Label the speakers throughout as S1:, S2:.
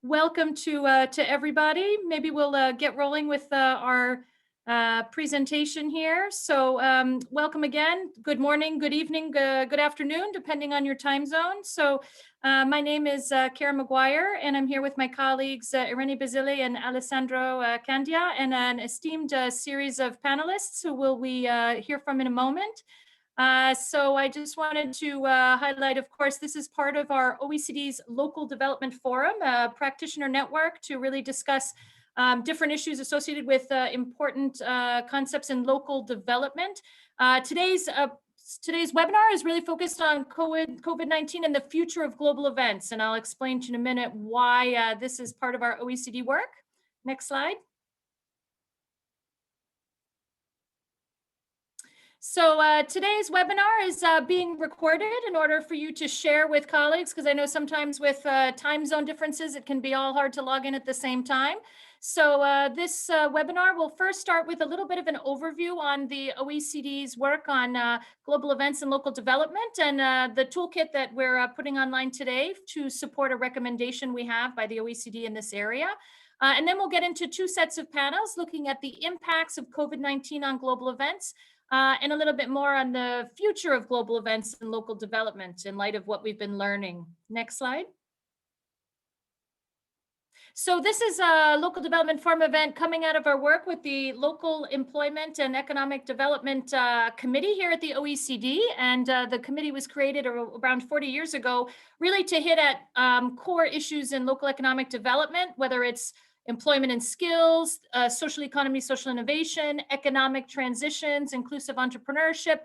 S1: welcome to everybody. Maybe we'll get rolling with our presentation here. So welcome again. Good morning, good evening, good afternoon, depending on your time zone. So my name is Karen McGuire, and I'm here with my colleagues Irene Basile and Alessandro Candia, and an esteemed series of panelists who will we hear from in a moment. So I just wanted to highlight, of course, this is part of our OECD's Local Development Forum, a practitioner network to really discuss different issues associated with important concepts in local development. Today's webinar is really focused on COVID-19 and the future of global events, and I'll explain to you in a minute why this is part of our OECD work. Next slide. So today's webinar is being recorded in order for you to share with colleagues, because I know sometimes with time zone differences, it can be all hard to log in at the same time. So this webinar will first start with a little bit of an overview on the OECD's work on global events and local development, and the toolkit that we're putting online today to support a recommendation we have by the OECD in this area. And then we'll get into two sets of panels looking at the impacts of COVID-19 on global events, and a little bit more on the future of global events and local development in light of what we've been learning. Next slide. So this is a local development forum event coming out of our work with the Local Employment and Economic Development Committee here at the OECD. And the committee was created around 40 years ago, really to hit at core issues in local economic development, whether it's employment and skills, social economy, social innovation, economic transitions, inclusive entrepreneurship,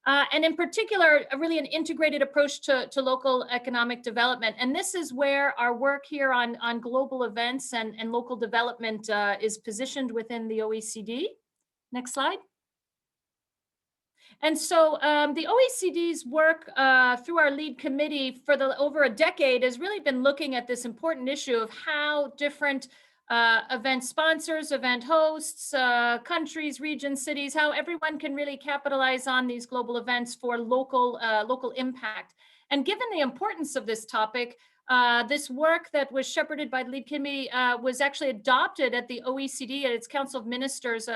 S1: and in particular, really an integrated approach to local economic development. And this is where our work here on global events and local development is positioned within the OECD. Next slide. And so the OECD's work through our lead committee for over a decade has really been looking at this important issue of how different event sponsors, event hosts, countries, regions, cities, how everyone can really capitalize on these global events for local impact. And given the importance of this topic, this work that was shepherded by the lead committee was actually adopted at the OECD at its Council of Ministers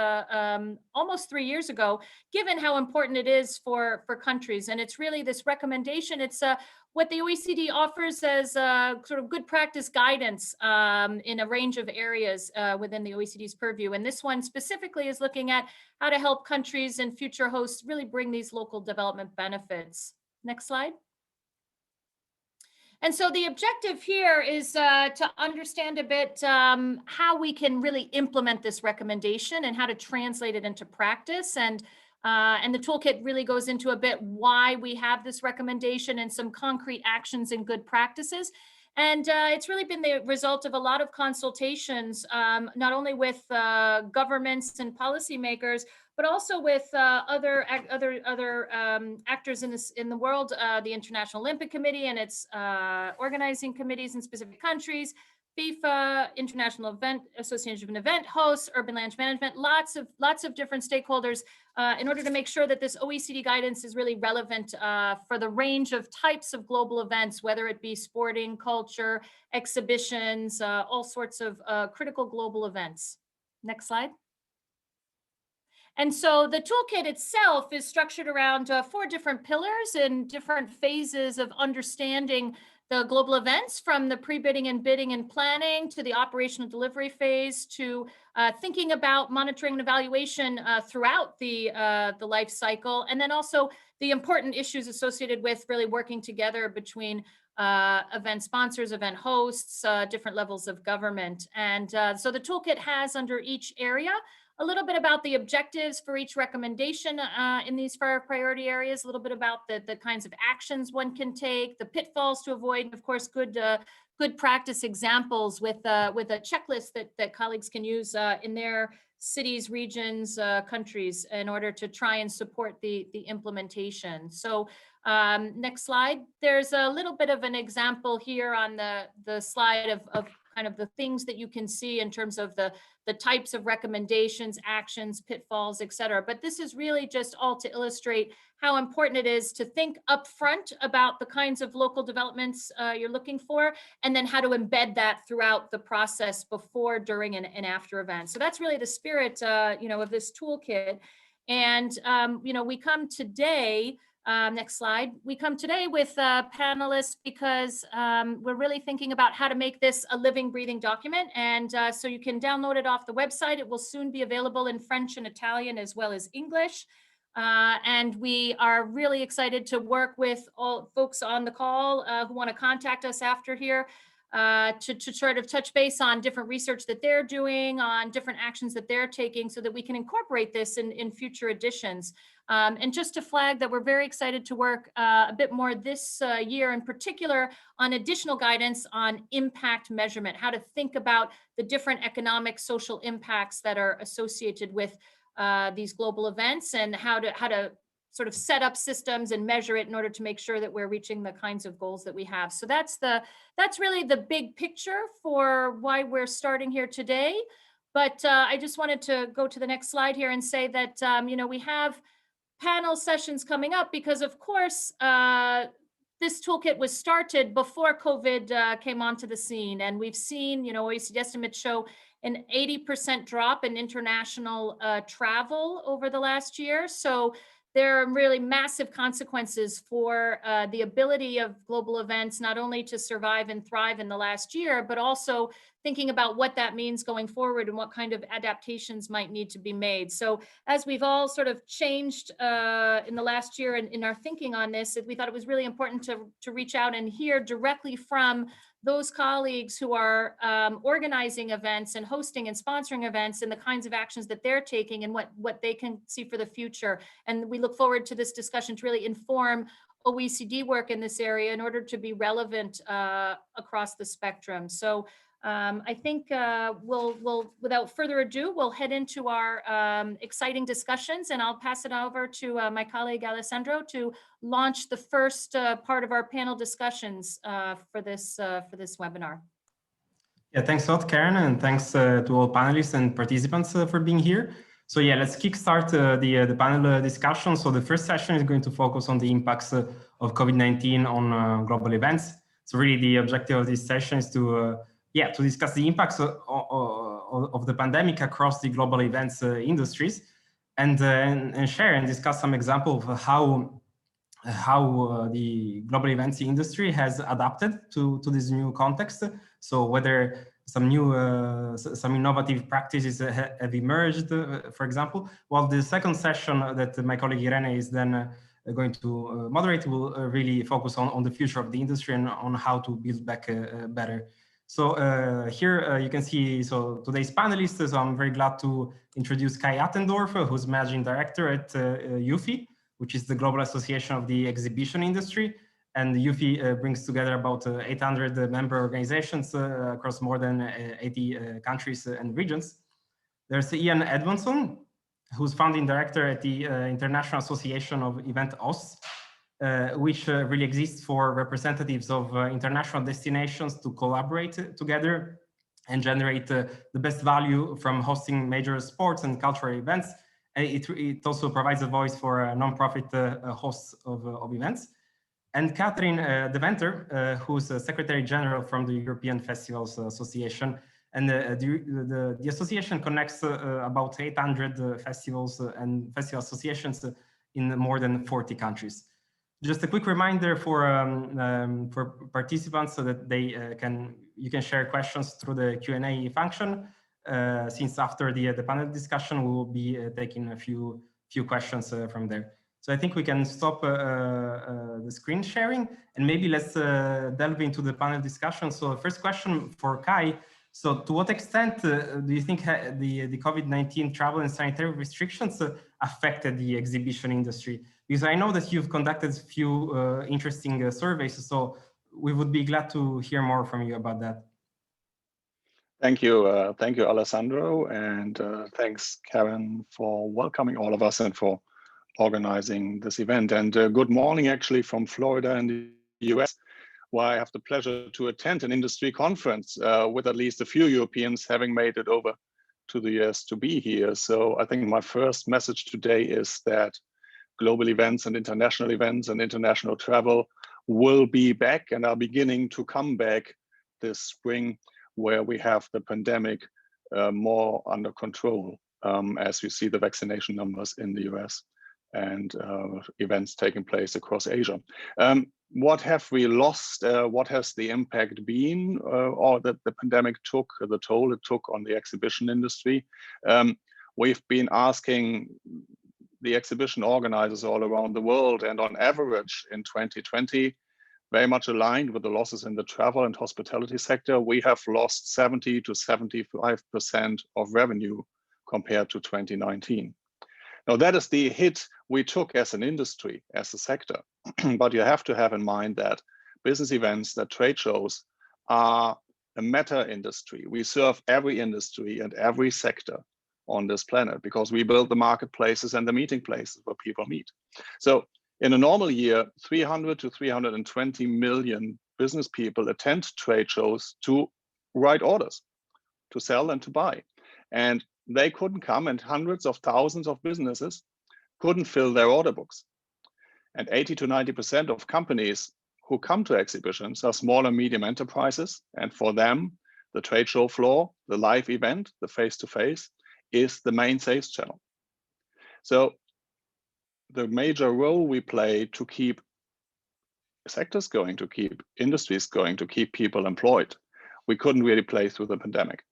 S1: almost 3 years ago, given how important it is for countries. And it's really this recommendation. It's what the OECD offers as sort of good practice guidance in a range of areas within the OECD's purview. And this one specifically is looking at how to help countries and future hosts really bring these local development benefits. Next slide. And so the objective here is to understand a bit how we can really implement this recommendation and how to translate it into practice. And the toolkit really goes into a bit why we have this recommendation and some concrete actions and good practices. And it's really been the result of a lot of consultations, not only with governments and policymakers, but also with other actors in the world, the International Olympic Committee and its organizing committees in specific countries, FIFA, International Event Association of Event Hosts, Urban Land Management, lots of different stakeholders in order to make sure that this OECD guidance is really relevant for the range of types of global events, whether it be sporting, culture, exhibitions, all sorts of critical global events. Next slide. And so the toolkit itself is structured around 4 different pillars and different phases of understanding the global events, from the pre-bidding and bidding and planning to the operational delivery phase to thinking about monitoring and evaluation throughout the life cycle, and then also the important issues associated with really working together between event sponsors, event hosts, different levels of government. And so the toolkit has under each area a little bit about the objectives for each recommendation in these 5 priority areas, a little bit about the kinds of actions one can take, the pitfalls to avoid, and of course, good practice examples with a checklist that colleagues can use in their cities, regions, countries in order to try and support the implementation. So next slide. There's a little bit of an example here on the slide of kind of the things that you can see in terms of the types of recommendations, actions, pitfalls, et cetera. But this is really just all to illustrate how important it is to think upfront about the kinds of local developments you're looking for, and then how to embed that throughout the process before, during, and after events. So that's really the spirit, of this toolkit. And, we come today, next slide. We come today with panelists because we're really thinking about how to make this a living, breathing document. And so you can download it off the website. It will soon be available in French and Italian as well as English. And we are really excited to work with all folks on the call who want to contact us after here to sort of touch base on different research that they're doing, on different actions that they're taking, so that we can incorporate this in future editions. And just to flag that we're very excited to work a bit more this year in particular on additional guidance on impact measurement, how to think about the different economic, social impacts that are associated with these global events, and how to sort of set up systems and measure it in order to make sure that we're reaching the kinds of goals that we have. So that's really the big picture for why we're starting here today. But I just wanted to go to the next slide here and say that, we have panel sessions coming up because, of course, this toolkit was started before COVID came onto the scene. And we've seen, OECD estimates show an 80% drop in international travel over the last year. So there are really massive consequences for the ability of global events, not only to survive and thrive in the last year, but also thinking about what that means going forward and what kind of adaptations might need to be made. So as we've all sort of changed in the last year in our thinking on this, we thought it was really important to reach out and hear directly from those colleagues who are organizing events and hosting and sponsoring events, and the kinds of actions that they're taking and what they can see for the future. And we look forward to this discussion to really inform OECD work in this area in order to be relevant across the spectrum. So I think we'll, without further ado, we'll head into our exciting discussions, and I'll pass it over to my colleague Alessandro to launch the first part of our panel discussions for this webinar.
S2: Yeah, thanks a lot, Karen, and thanks to all panelists and participants for being here. So yeah, let's kickstart the panel discussion. So the first session is going to focus on the impacts of COVID-19 on global events. So really the objective of this session is to discuss the impacts of the pandemic across the global events industries, and share and discuss some examples of how the global events industry has adapted to this new context. So whether some new, some innovative practices have emerged, for example. While the second session that my colleague Irene is then going to moderate will really focus on the future of the industry and on how to build back better. So here you can see, so today's panelists, so I'm very glad to introduce Kai Attendorf, who's Managing Director at UFI, which is the Global Association of the Exhibition Industry. And UFI brings together about 800 member organizations across more than 80 countries and regions. There's Ian Edmondson, who's founding director at the International Association of Event Hosts, which really exists for representatives of international destinations to collaborate together and generate the best value from hosting major sports and cultural events. It also provides a voice for non-profit hosts of events. And Catherine De Venter, who's Secretary General from the European Festivals Association. And the association connects about 800 festivals and festival associations in more than 40 countries. Just a quick reminder for participants so that you can share questions through the Q&A function. Since after the panel discussion, we will be taking a few questions from there. So I think we can stop the screen sharing, and maybe let's delve into the panel discussion. So first question for Kai. So to what extent do you think the COVID-19 travel and sanitary restrictions affected the exhibition industry? Because I know that you've conducted a few interesting surveys, so we would be glad to hear more from you about that.
S3: Thank you, Alessandro, and thanks, Karen, for welcoming all of us and for organizing this event. And good morning, actually, from Florida in the US, where I have the pleasure to attend an industry conference with at least a few Europeans having made it over to the US to be here. So I think my first message today is that global events and international travel will be back and are beginning to come back this spring, where we have the pandemic more under control, as we see the vaccination numbers in the US and events taking place across Asia. What have we lost? What has the impact been, or that the pandemic took, the toll it took on the exhibition industry? We've been asking the exhibition organizers all around the world, and on average in 2020, very much aligned with the losses in the travel and hospitality sector, we have lost 70 to 75% of revenue compared to 2019. Now that is the hit we took as an industry, as a sector. But you have to have in mind that business events, that trade shows, are a meta industry. We serve every industry and every sector on this planet because we build the marketplaces and the meeting places where people meet. So in a normal year, 300 to 320 million business people attend trade shows to write orders, to sell and to buy. And they couldn't come, and hundreds of thousands of businesses couldn't fill their order books. And 80 to 90% of companies who come to exhibitions are small and medium enterprises. And for them, the trade show floor, the live event, the face-to-face is the main sales channel. So the major role we play to keep sectors going, to keep industries going, to keep people employed, we couldn't really play through the pandemic.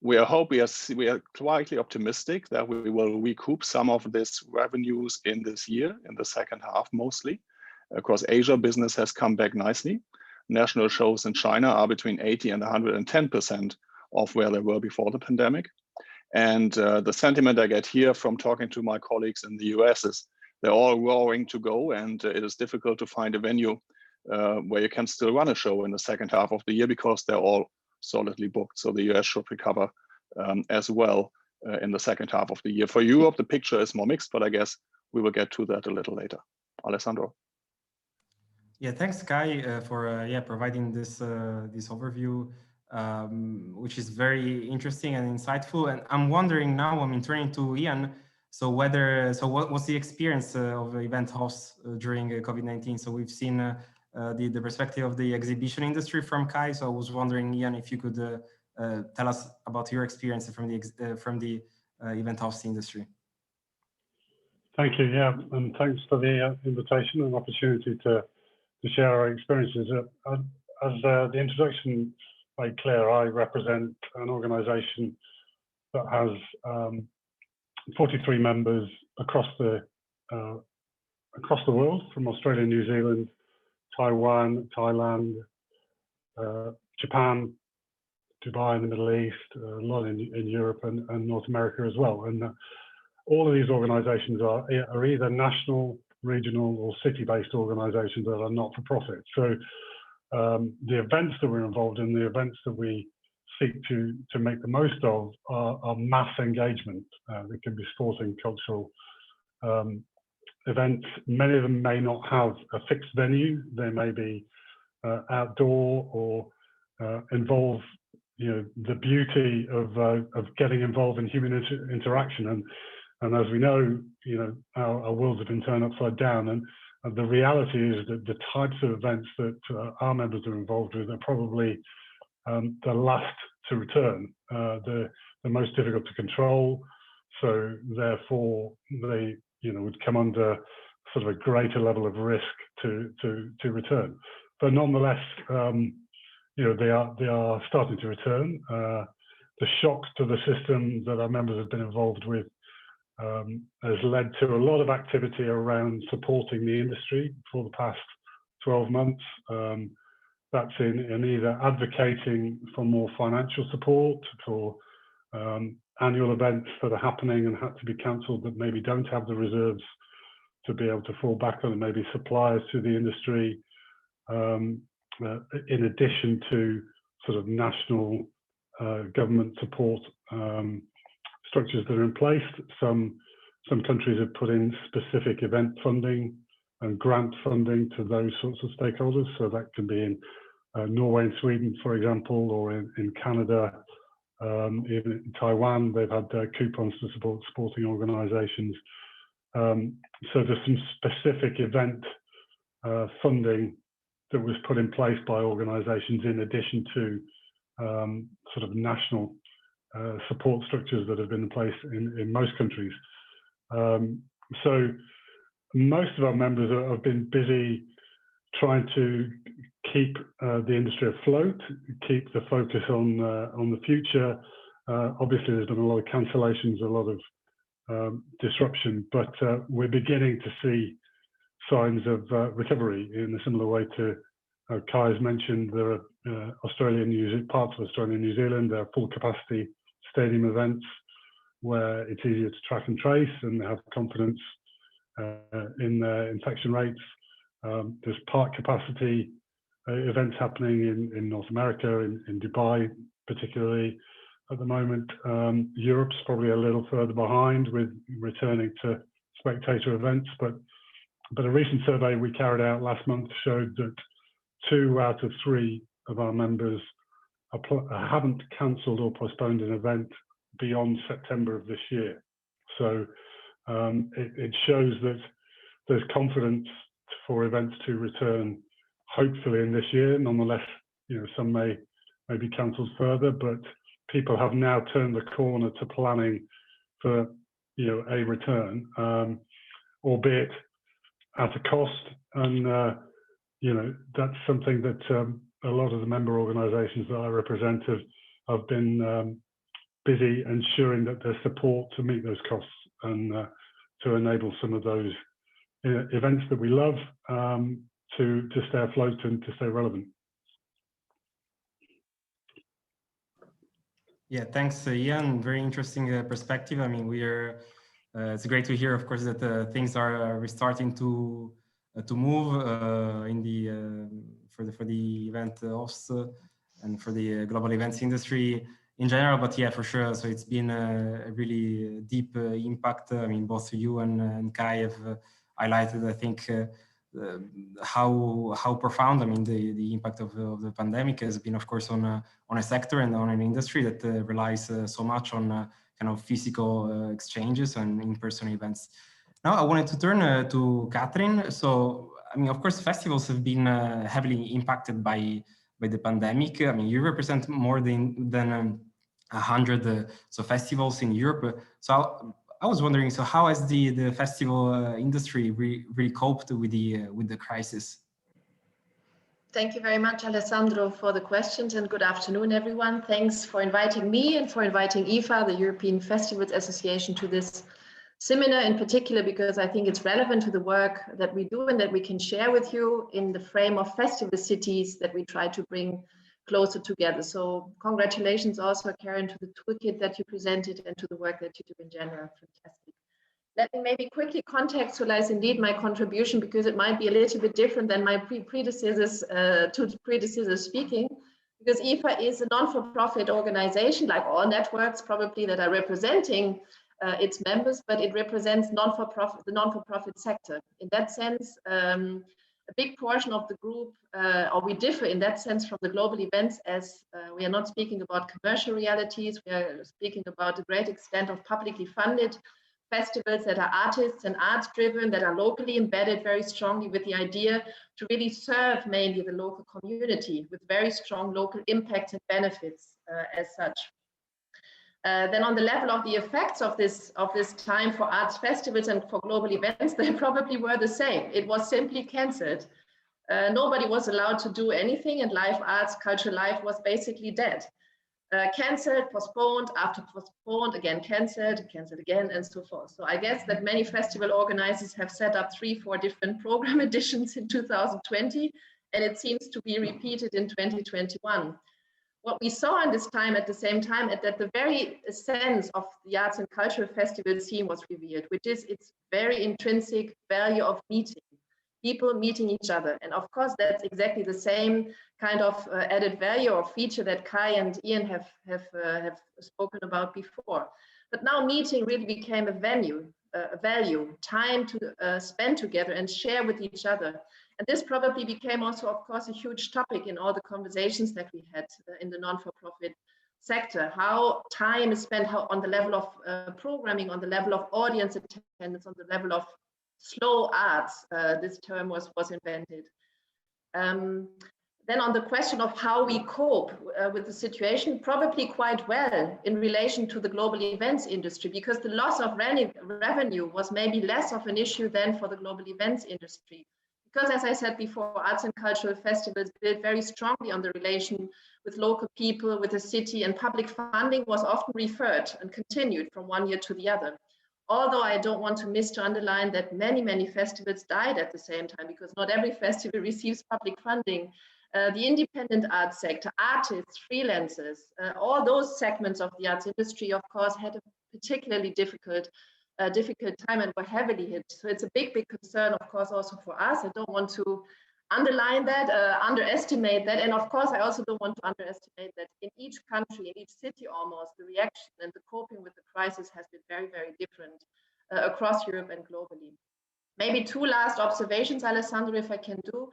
S3: We are quietly optimistic that we will recoup some of this revenues in this year, in the second half mostly. Across Asia, business has come back nicely. National shows in China are between 80 and 110% of where they were before the pandemic. And the sentiment I get here from talking to my colleagues in the US is they're all roaring to go, and it is difficult to find a venue where you can still run a show in the second half of the year because they're all solidly booked. So the US should recover as well in the second half of the year. For Europe, the picture is more mixed, but I guess we will get to that a little later. Alessandro.
S2: Yeah, thanks, Kai, for providing this overview, which is very interesting and insightful. And I'm wondering now, turning to Ian. So what was the experience of event hosts during COVID-19? So we've seen the perspective of the exhibition industry from Kai. So I was wondering, Ian, if you could tell us about your experience from the event host industry.
S4: Thank you. Yeah, and thanks for the invitation and opportunity to share our experiences. As the introduction made clear, I represent an organisation that has 43 members across the world, from Australia, New Zealand, Taiwan, Thailand, Japan, Dubai in the Middle East, a lot in Europe and North America as well. And all of these organisations are either national, regional, or city-based organisations that are not-for-profit. So the events that we're involved in, the events that we seek to make the most of, are mass engagement. They can be sporting, cultural events. Many of them may not have a fixed venue. They may be outdoor or involve, the beauty of getting involved in human interaction. And as we know, our worlds have been turned upside down. And the reality is that the types of events that our members are involved with are probably the last to return, the most difficult to control. So therefore, they would come under sort of a greater level of risk to return. But nonetheless, they are starting to return. The shocks to the system that our members have been involved with has led to a lot of activity around supporting the industry for the past 12 months. That's in either advocating for more financial support for annual events that are happening and had to be cancelled that maybe don't have the reserves to be able to fall back on, and maybe suppliers to the industry, in addition to sort of national government support structures that are in place. Some countries have put in specific event funding grant funding to those sorts of stakeholders. So that can be in Norway and Sweden, for example, or in Canada, even in Taiwan, they've had coupons to support sporting organisations. So there's some specific event funding that was put in place by organisations in addition to sort of national support structures that have been in place in most countries. So most of our members have been busy trying to keep the industry afloat, keep the focus on the future. Obviously, there's been a lot of cancellations, a lot of disruption, but we're beginning to see signs of recovery in a similar way to Kai has mentioned. There are parts of Australia and New Zealand, there are full capacity stadium events where it's easier to track and trace and have confidence in infection rates. There's part capacity events happening in North America, in Dubai particularly at the moment. Europe's probably a little further behind with returning to spectator events, but a recent survey we carried out last month showed that 2 out of 3 of our members haven't cancelled or postponed an event beyond September of this year. So it shows that there's confidence for events to return hopefully in this year. Nonetheless, some may be cancelled further, but people have now turned the corner to planning for a return, albeit at a cost. And that's something that a lot of the member organisations that I represent have been busy ensuring that there's support to meet those costs and to enable some of those events that we love to stay afloat and to stay relevant.
S2: Yeah, thanks, Ian. Very interesting perspective. I mean, it's great to hear, of course, that things are restarting to move for the event hosts and for the global events industry in general. But yeah, for sure. So it's been a really deep impact. I mean, both you and Kai have highlighted, I think, how profound, I mean, the impact of the pandemic has been, of course, on a sector and on an industry that relies so much on kind of physical exchanges and in-person events. Now, I wanted to turn to Catherine. So, I mean, of course, festivals have been heavily impacted by the pandemic. I mean, you represent more than 100 festivals in Europe. So I was wondering, so how has the festival industry really coped with the crisis?
S5: Thank you very much, Alessandro, for the questions, and good afternoon, everyone. Thanks for inviting me and for inviting IFA, the European Festivals Association, to this seminar in particular, because I think it's relevant to the work that we do and that we can share with you in the frame of festival cities that we try to bring closer together. So congratulations also, Karen, to the toolkit that you presented and to the work that you do in general. Fantastic. Let me maybe quickly contextualize indeed my contribution, because it might be a little bit different than my predecessors speaking, because IFA is a non-for-profit organization, like all networks probably that are representing its members, but it represents the non-for-profit sector. In that sense, a big portion of the group, or we differ in that sense from the global events, as we are not speaking about commercial realities, we are speaking about a great extent of publicly funded festivals that are artists and arts driven, that are locally embedded very strongly with the idea to really serve mainly the local community with very strong local impacts and benefits as such. Then on the level of the effects of this time for arts festivals and for global events, they probably were the same. It was simply cancelled. Nobody was allowed to do anything, and live arts, cultural life was basically dead. Cancelled, postponed, after postponed, again cancelled again, and so forth. So I guess that many festival organizers have set up 3-4 different program editions in 2020, and it seems to be repeated in 2021. What we saw in this time at the same time is that the very essence of the arts and cultural festival scene was revealed, which is its very intrinsic value of meeting, people meeting each other. And of course, that's exactly the same kind of added value or feature that Kai and Ian have spoken about before. But now meeting really became a venue. value, time to spend together and share with each other. And this probably became also, of course, a huge topic in all the conversations that we had in the non-for-profit sector. How time is spent on the level of programming, on the level of audience attendance, on the level of slow arts. This term was invented. Then on the question of how we cope with the situation, probably quite well in relation to the global events industry, because the loss of revenue was maybe less of an issue than for the global events industry. Because as I said before, arts and cultural festivals build very strongly on the relation with local people, with the city, and public funding was often referred and continued from one year to the other. Although I don't want to miss to underline that many festivals died at the same time, because not every festival receives public funding. The independent arts sector, artists, freelancers, all those segments of the arts industry, of course, had a particularly difficult time and were heavily hit. So it's a big concern, of course, also for us. I don't want to underline that, underestimate that. And of course, I also don't want to underestimate that in each country, in each city almost, the reaction and the coping with the crisis has been very different across Europe and globally. Maybe two last observations, Alessandro, if I can do.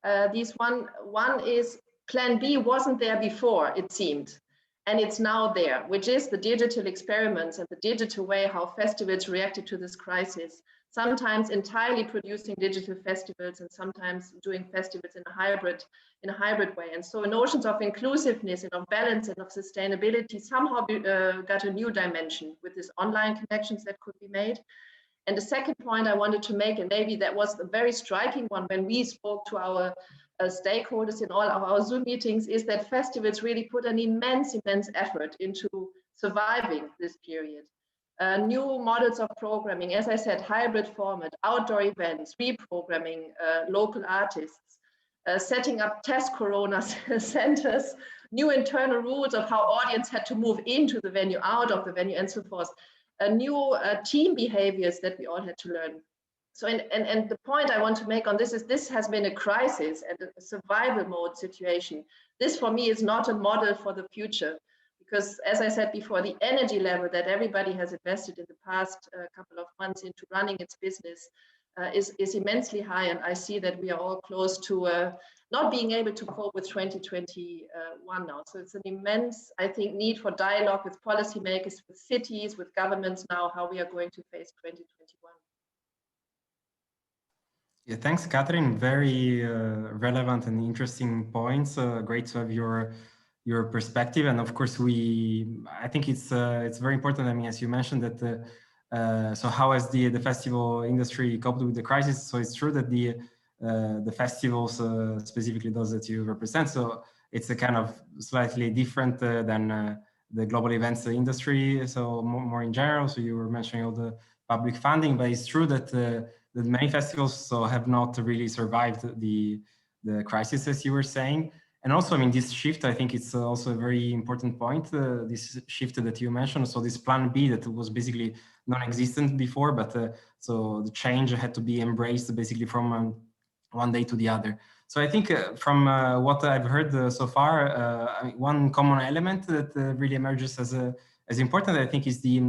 S5: One is Plan B wasn't there before, it seemed. And it's now there, which is the digital experiments and the digital way how festivals reacted to this crisis, sometimes entirely producing digital festivals and sometimes doing festivals in a hybrid way. And so notions of inclusiveness and of balance and of sustainability somehow got a new dimension with these online connections that could be made. And the second point I wanted to make, and maybe that was a very striking one when we spoke to our stakeholders in all of our Zoom meetings, is that festivals really put an immense effort into surviving this period. New models of programming, as I said, hybrid format, outdoor events, reprogramming local artists, setting up test corona centers, new internal rules of how audience had to move into the venue, out of the venue, and so forth. New team behaviors that we all had to learn. So, and the point I want to make on this is this has been a crisis and a survival mode situation. This for me is not a model for the future, because as I said before, the energy level that everybody has invested in the past couple of months into running its business is immensely high. And I see that we are all close to not being able to cope with 2021 now. So it's an immense, I think, need for dialogue with policymakers, with cities, with governments now, how we are going to face 2021.
S2: Yeah, thanks, Catherine. Very relevant and interesting points. Great to have your perspective. And of course, I think it's very important. I mean, as you mentioned that, so how has the festival industry coped with the crisis? So it's true that the festivals, specifically those that you represent, so it's a kind of slightly different than the global events industry. So more in general. So you were mentioning all the public funding, but it's true that that many festivals have not really survived the crisis, as you were saying. And also, I mean, this shift, I think it's also a very important point, this shift that you mentioned. So this plan B that was basically non-existent before, but so the change had to be embraced basically from one day to the other. So I think from what I've heard so far, I mean, one common element that really emerges as important, I think, is the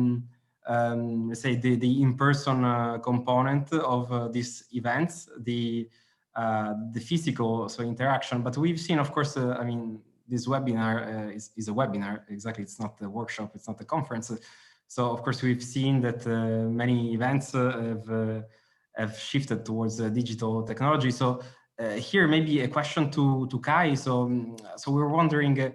S2: let's say the in-person component of these events, the physical interaction. But we've seen, of course, I mean, this webinar is a webinar. Exactly, it's not a workshop, it's not a conference. So of course we've seen that many events have shifted towards digital technology. So here maybe a question to Kai. So we're wondering.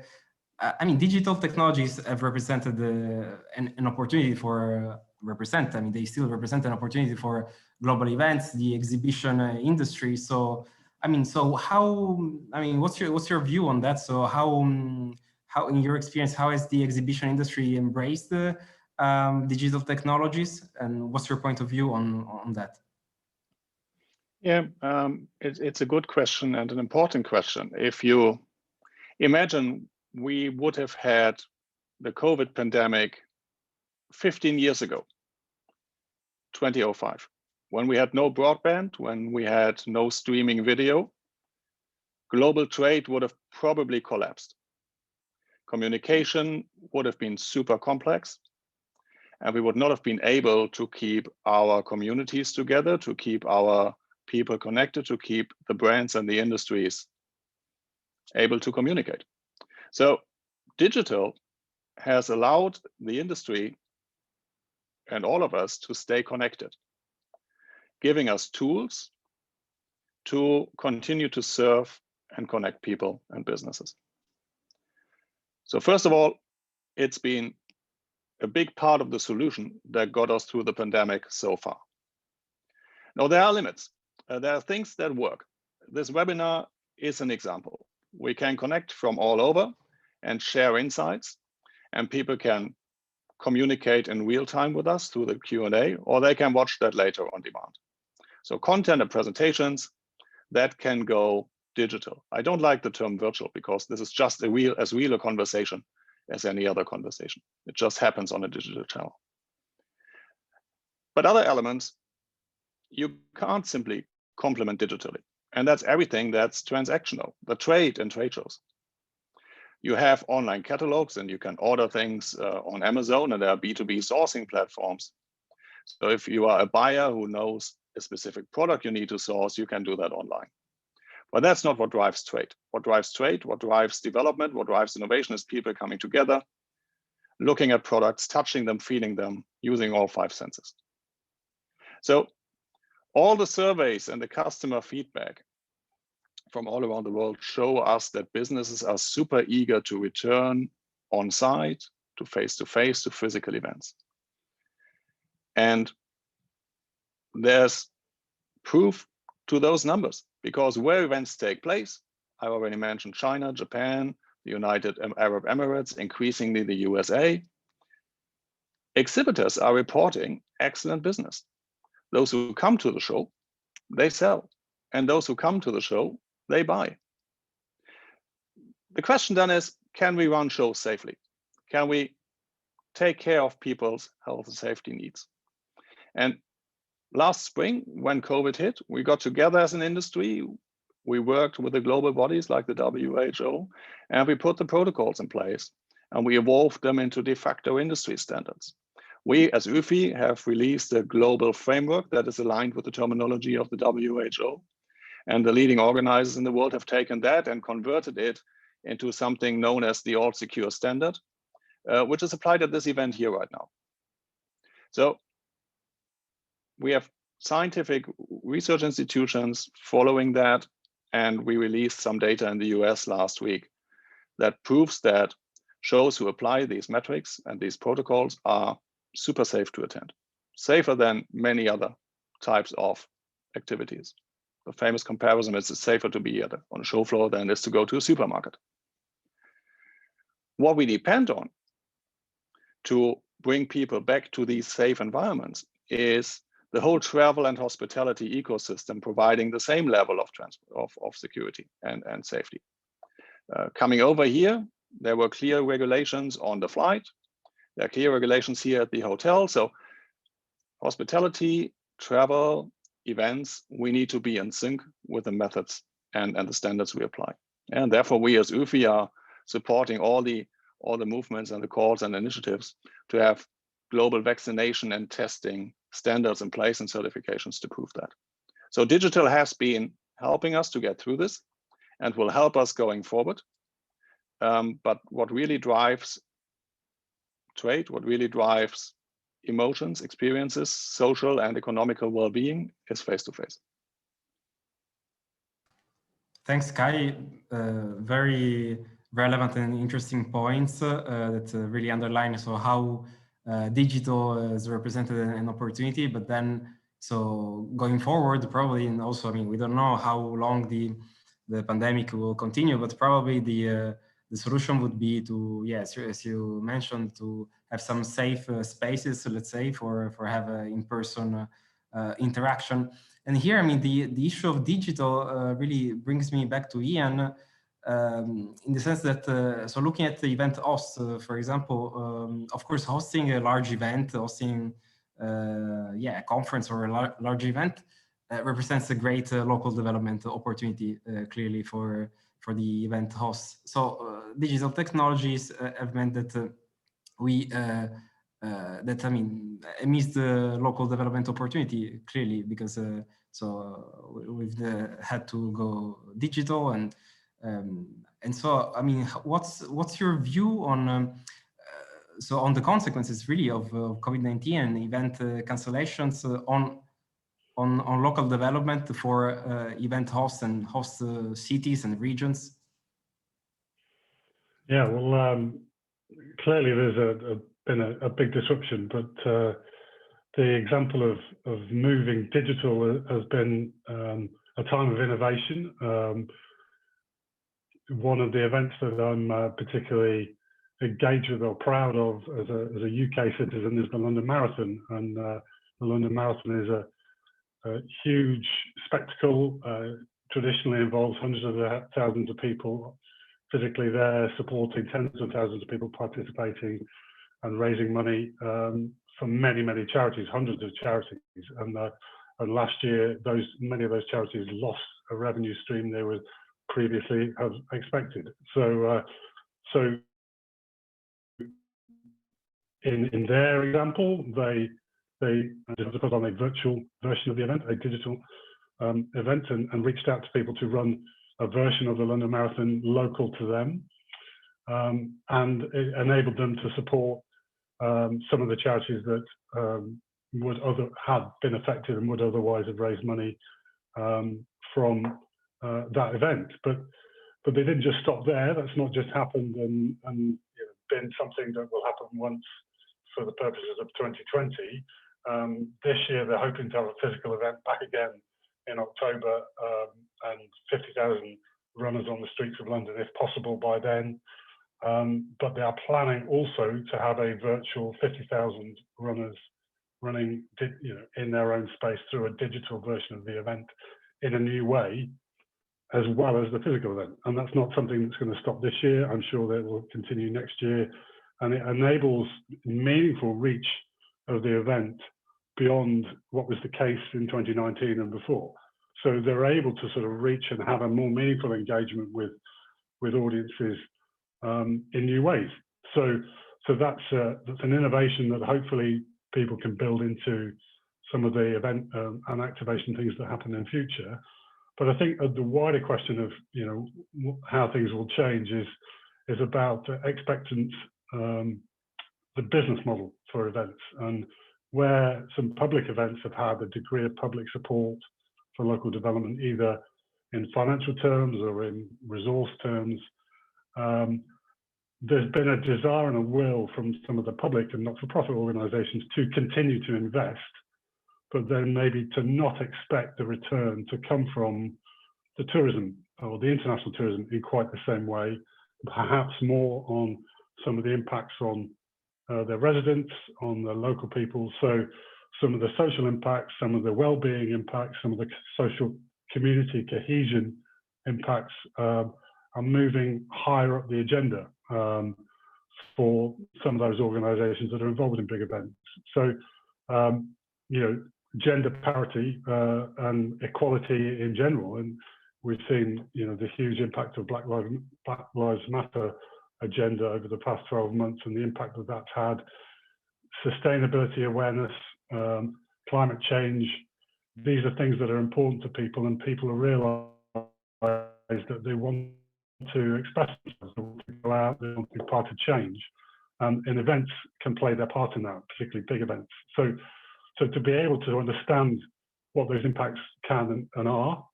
S2: I mean, digital technologies have represented an opportunity for I mean, they still represent an opportunity for global events, the exhibition industry. So, I mean, so how? I mean, what's your view on that? So, how in your experience, how has the exhibition industry embraced the digital technologies, and what's your point of view on that?
S3: Yeah, it's a good question and an important question. If you imagine we would have had the COVID pandemic 15 years ago, 2005, when we had no broadband, when we had no streaming video, global trade would have probably collapsed. Communication would have been super complex. And we would not have been able to keep our communities together, to keep our people connected, to keep the brands and the industries able to communicate. So digital has allowed the industry and all of us to stay connected, giving us tools to continue to serve and connect people and businesses. So first of all, it's been a big part of the solution that got us through the pandemic so far. Now, there are limits. There are things that work. This webinar is an example. We can connect from all over and share insights, and people can communicate in real time with us through the Q&A, or they can watch that later on demand. So content and presentations, that can go digital. I don't like the term virtual because this is just as real a conversation as any other conversation. It just happens on a digital channel. But other elements, you can't simply complement digitally. And that's everything that's transactional, the trade and trade shows. You have online catalogs and you can order things on Amazon, and there are B2B sourcing platforms. So if you are a buyer who knows a specific product you need to source, you can do that online. But that's not what drives trade. What drives trade, what drives development, what drives innovation is people coming together, looking at products, touching them, feeling them, using all 5 senses. So all the surveys and the customer feedback from all around the world show us that businesses are super eager to return on site, to face-to-face, to physical events. And there's proof to those numbers, because where events take place, I already mentioned China, Japan, the United Arab Emirates, increasingly the USA, exhibitors are reporting excellent business. Those who come to the show, they sell. And those who come to the show, they buy. The question then is, can we run shows safely? Can we take care of people's health and safety needs? And last spring, when COVID hit, we got together as an industry. We worked with the global bodies like the WHO, and we put the protocols in place, and we evolved them into de facto industry standards. We, as UFI, have released a global framework that is aligned with the terminology of the WHO. And the leading organizers in the world have taken that and converted it into something known as the All Secure Standard, which is applied at this event here right now. So we have scientific research institutions following that, and we released some data in the US last week that proves that shows who apply these metrics and these protocols are super safe to attend, safer than many other types of activities. The famous comparison is it's safer to be on a show floor than it is to go to a supermarket. What we depend on to bring people back to these safe environments is the whole travel and hospitality ecosystem providing the same level of security and safety. Coming over here, there were clear regulations on the flight. There are clear regulations here at the hotel. So hospitality, travel, events, we need to be in sync with the methods and the standards we apply. And therefore, we as UFI are supporting all the movements and the calls and initiatives to have global vaccination and testing standards in place and certifications to prove that. So digital has been helping us to get through this and will help us going forward. But what really drives trade, what really drives emotions, experiences, social and economical well-being is face-to-face.
S2: Thanks, Kai. Very relevant and interesting points that really underline how digital is represented an opportunity, but then so going forward, probably, and also, I mean, we don't know how long the pandemic will continue, but probably the solution would be to, yes, as you mentioned, to have some safe spaces, let's say, for have an in-person interaction. And here, I mean, the issue of digital really brings me back to Ian, in the sense that, so looking at the event host, for example, of course, hosting a large event, hosting a conference or a large event represents a great local development opportunity, clearly for the event hosts. So digital technologies have meant that we that, I mean, missed the local development opportunity clearly, because we've had to go digital, and so, I mean, what's your view on so on the consequences really of COVID-19 and event cancellations on local development for event hosts and host cities and regions?
S4: Yeah, well, clearly there's been a big disruption, but the example of moving digital has been a time of innovation. One of the events that I'm particularly engaged with or proud of as a UK citizen is the London Marathon, and the London Marathon is a huge spectacle. Traditionally involves hundreds of thousands of people physically there, supporting tens of thousands of people participating and raising money for many charities, hundreds of charities. And last year, many of those charities lost a revenue stream they would previously have expected. So in their example, they put on a virtual version of the event, a digital event, and reached out to people to run a version of the London Marathon local to them, and it enabled them to support some of the charities that had been affected and would otherwise have raised money from that event. But they didn't just stop there. That's not just happened and been something that will happen once for the purposes of 2020. This year, they're hoping to have a physical event back again in October, and 50,000 runners on the streets of London, if possible, by then. But they are planning also to have a virtual 50,000 runners running, in their own space through a digital version of the event in a new way, as well as the physical event. And that's not something that's going to stop this year. I'm sure that will continue next year, and it enables meaningful reach of the event beyond what was the case in 2019 and before. So they're able to sort of reach and have a more meaningful engagement with audiences in new ways. So that's an innovation that hopefully people can build into some of the event and activation things that happen in future. But I think the wider question of how things will change is about expectant the business model for events, and where some public events have had a degree of public support for local development, either in financial terms or in resource terms. There's been a desire and a will from some of the public and not-for-profit organisations to continue to invest, but then maybe to not expect the return to come from the tourism or the international tourism in quite the same way, perhaps more on some of the impacts on their residents, on the local people. So some of the social impacts, some of the well-being impacts, some of the social community cohesion impacts are moving higher up the agenda for some of those organisations that are involved in big events. So, gender parity and equality in general, and we've seen, the huge impact of Black Lives Matter agenda over the past 12 months and the impact that that's had. Sustainability awareness, climate change, these are things that are important to people, and people realise that they want to express themselves, they want to go out, they want to be part of change, and events can play their part in that, particularly big events. So to be able to understand what those impacts can be and are,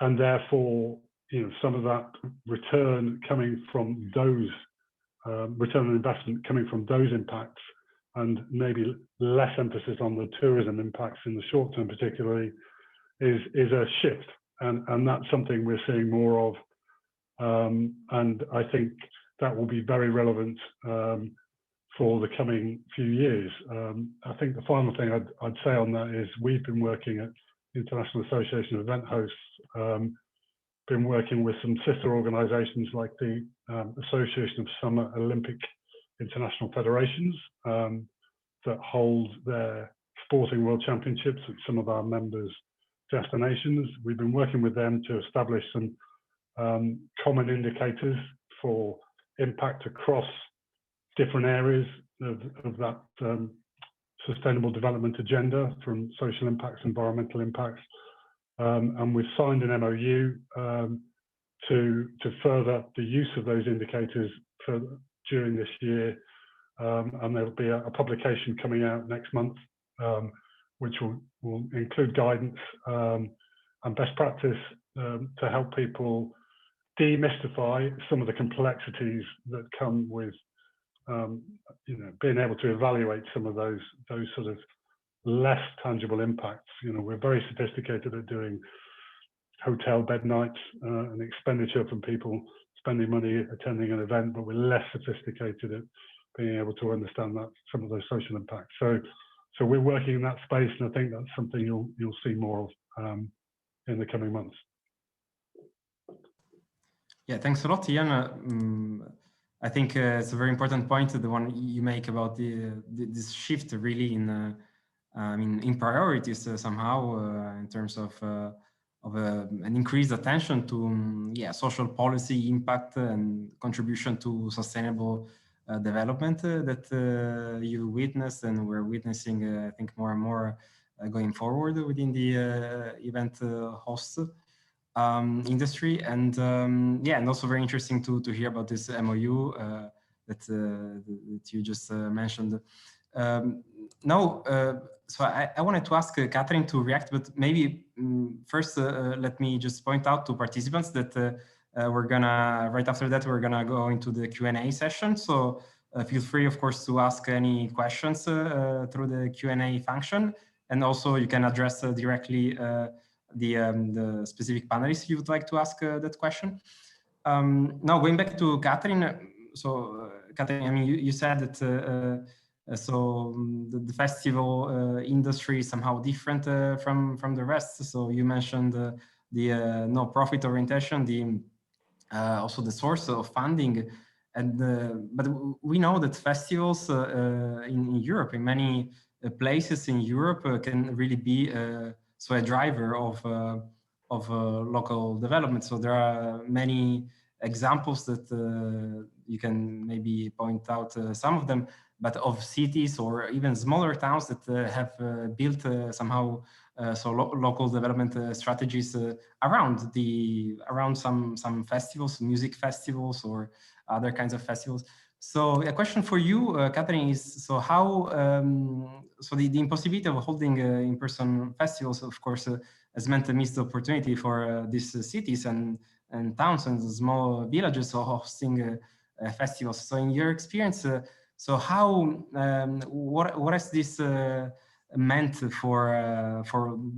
S4: and therefore, some of that return coming from those, return on investment coming from those impacts, and maybe less emphasis on the tourism impacts in the short term particularly, is a shift. And that's something we're seeing more of. And I think that will be very relevant for the coming few years. I think the final thing I'd say on that is we've been working at International Association of Event Hosts, been working with some sister organisations like the Association of Summer Olympic International Federations that hold their sporting world championships at some of our members' destinations. We've been working with them to establish some common indicators for impact across different areas of that sustainable development agenda, from social impacts, environmental impacts, and we've signed an MOU to further the use of those indicators during this year, and there'll be a publication coming out next month, which will include guidance and best practice to help people demystify some of the complexities that come with being able to evaluate some of those sort of less tangible impacts. We're very sophisticated at doing hotel bed nights and expenditure from people spending money attending an event, but we're less sophisticated at being able to understand some of those social impacts. So we're working in that space, and I think that's something you'll see more of in the coming months.
S2: Yeah, thanks a lot, Ian. I think it's a very important point, the one you make about this shift really in priorities somehow in terms of an increased attention to social policy impact and contribution to sustainable development that you witnessed and we're witnessing, I think, more and more going forward within the event host industry. And and also very interesting to hear about this MOU that you just mentioned. So I wanted to ask Catherine to react, but maybe first let me just point out to participants that right after that, we're gonna go into the Q&A session. So feel free, of course, to ask any questions through the Q&A function. And also you can address directly the specific panelists you would like to ask that question. Now going back to Catherine. So Catherine, I mean, you said that the festival industry is somehow different from the rest. So you mentioned the no profit orientation, also the source of funding, and but we know that festivals in Europe, in many places in Europe, can really be a driver of local development. So there are many examples that you can maybe point out some of them, but of cities or even smaller towns that have built somehow local development strategies around some festivals, music festivals or other kinds of festivals. So a question for you, Catherine, is so how the impossibility of holding in-person festivals, of course, has meant a missed opportunity for these cities and towns and small villages hosting festivals. So in your experience, so how what has this meant for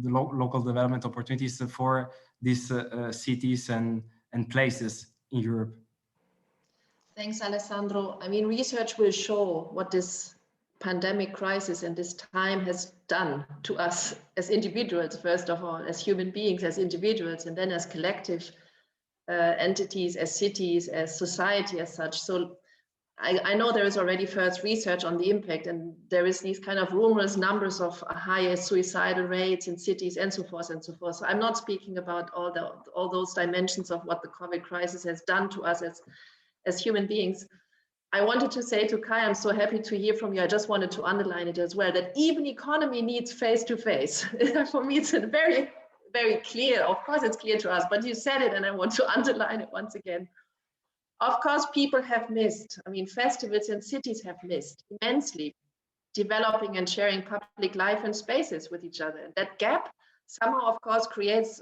S2: the local development opportunities for these cities and places in Europe?
S5: Thanks, Alessandro. I mean, research will show what this pandemic crisis and this time has done to us as individuals, first of all, as human beings, as individuals, and then as collective entities, as cities, as society as such. So I know there is already first research on the impact, and there is these kind of rumors, numbers of higher suicidal rates in cities and so forth and so forth. So I'm not speaking about all those dimensions of what the COVID crisis has done to us as human beings. I wanted to say to Kai, I'm so happy to hear from you. I just wanted to underline it as well, that even economy needs face-to-face. For me, it's very, very clear. Of course, it's clear to us, but you said it and I want to underline it once again. Of course, people have missed. I mean, festivals and cities have missed immensely developing and sharing public life and spaces with each other. And that gap somehow, of course, creates,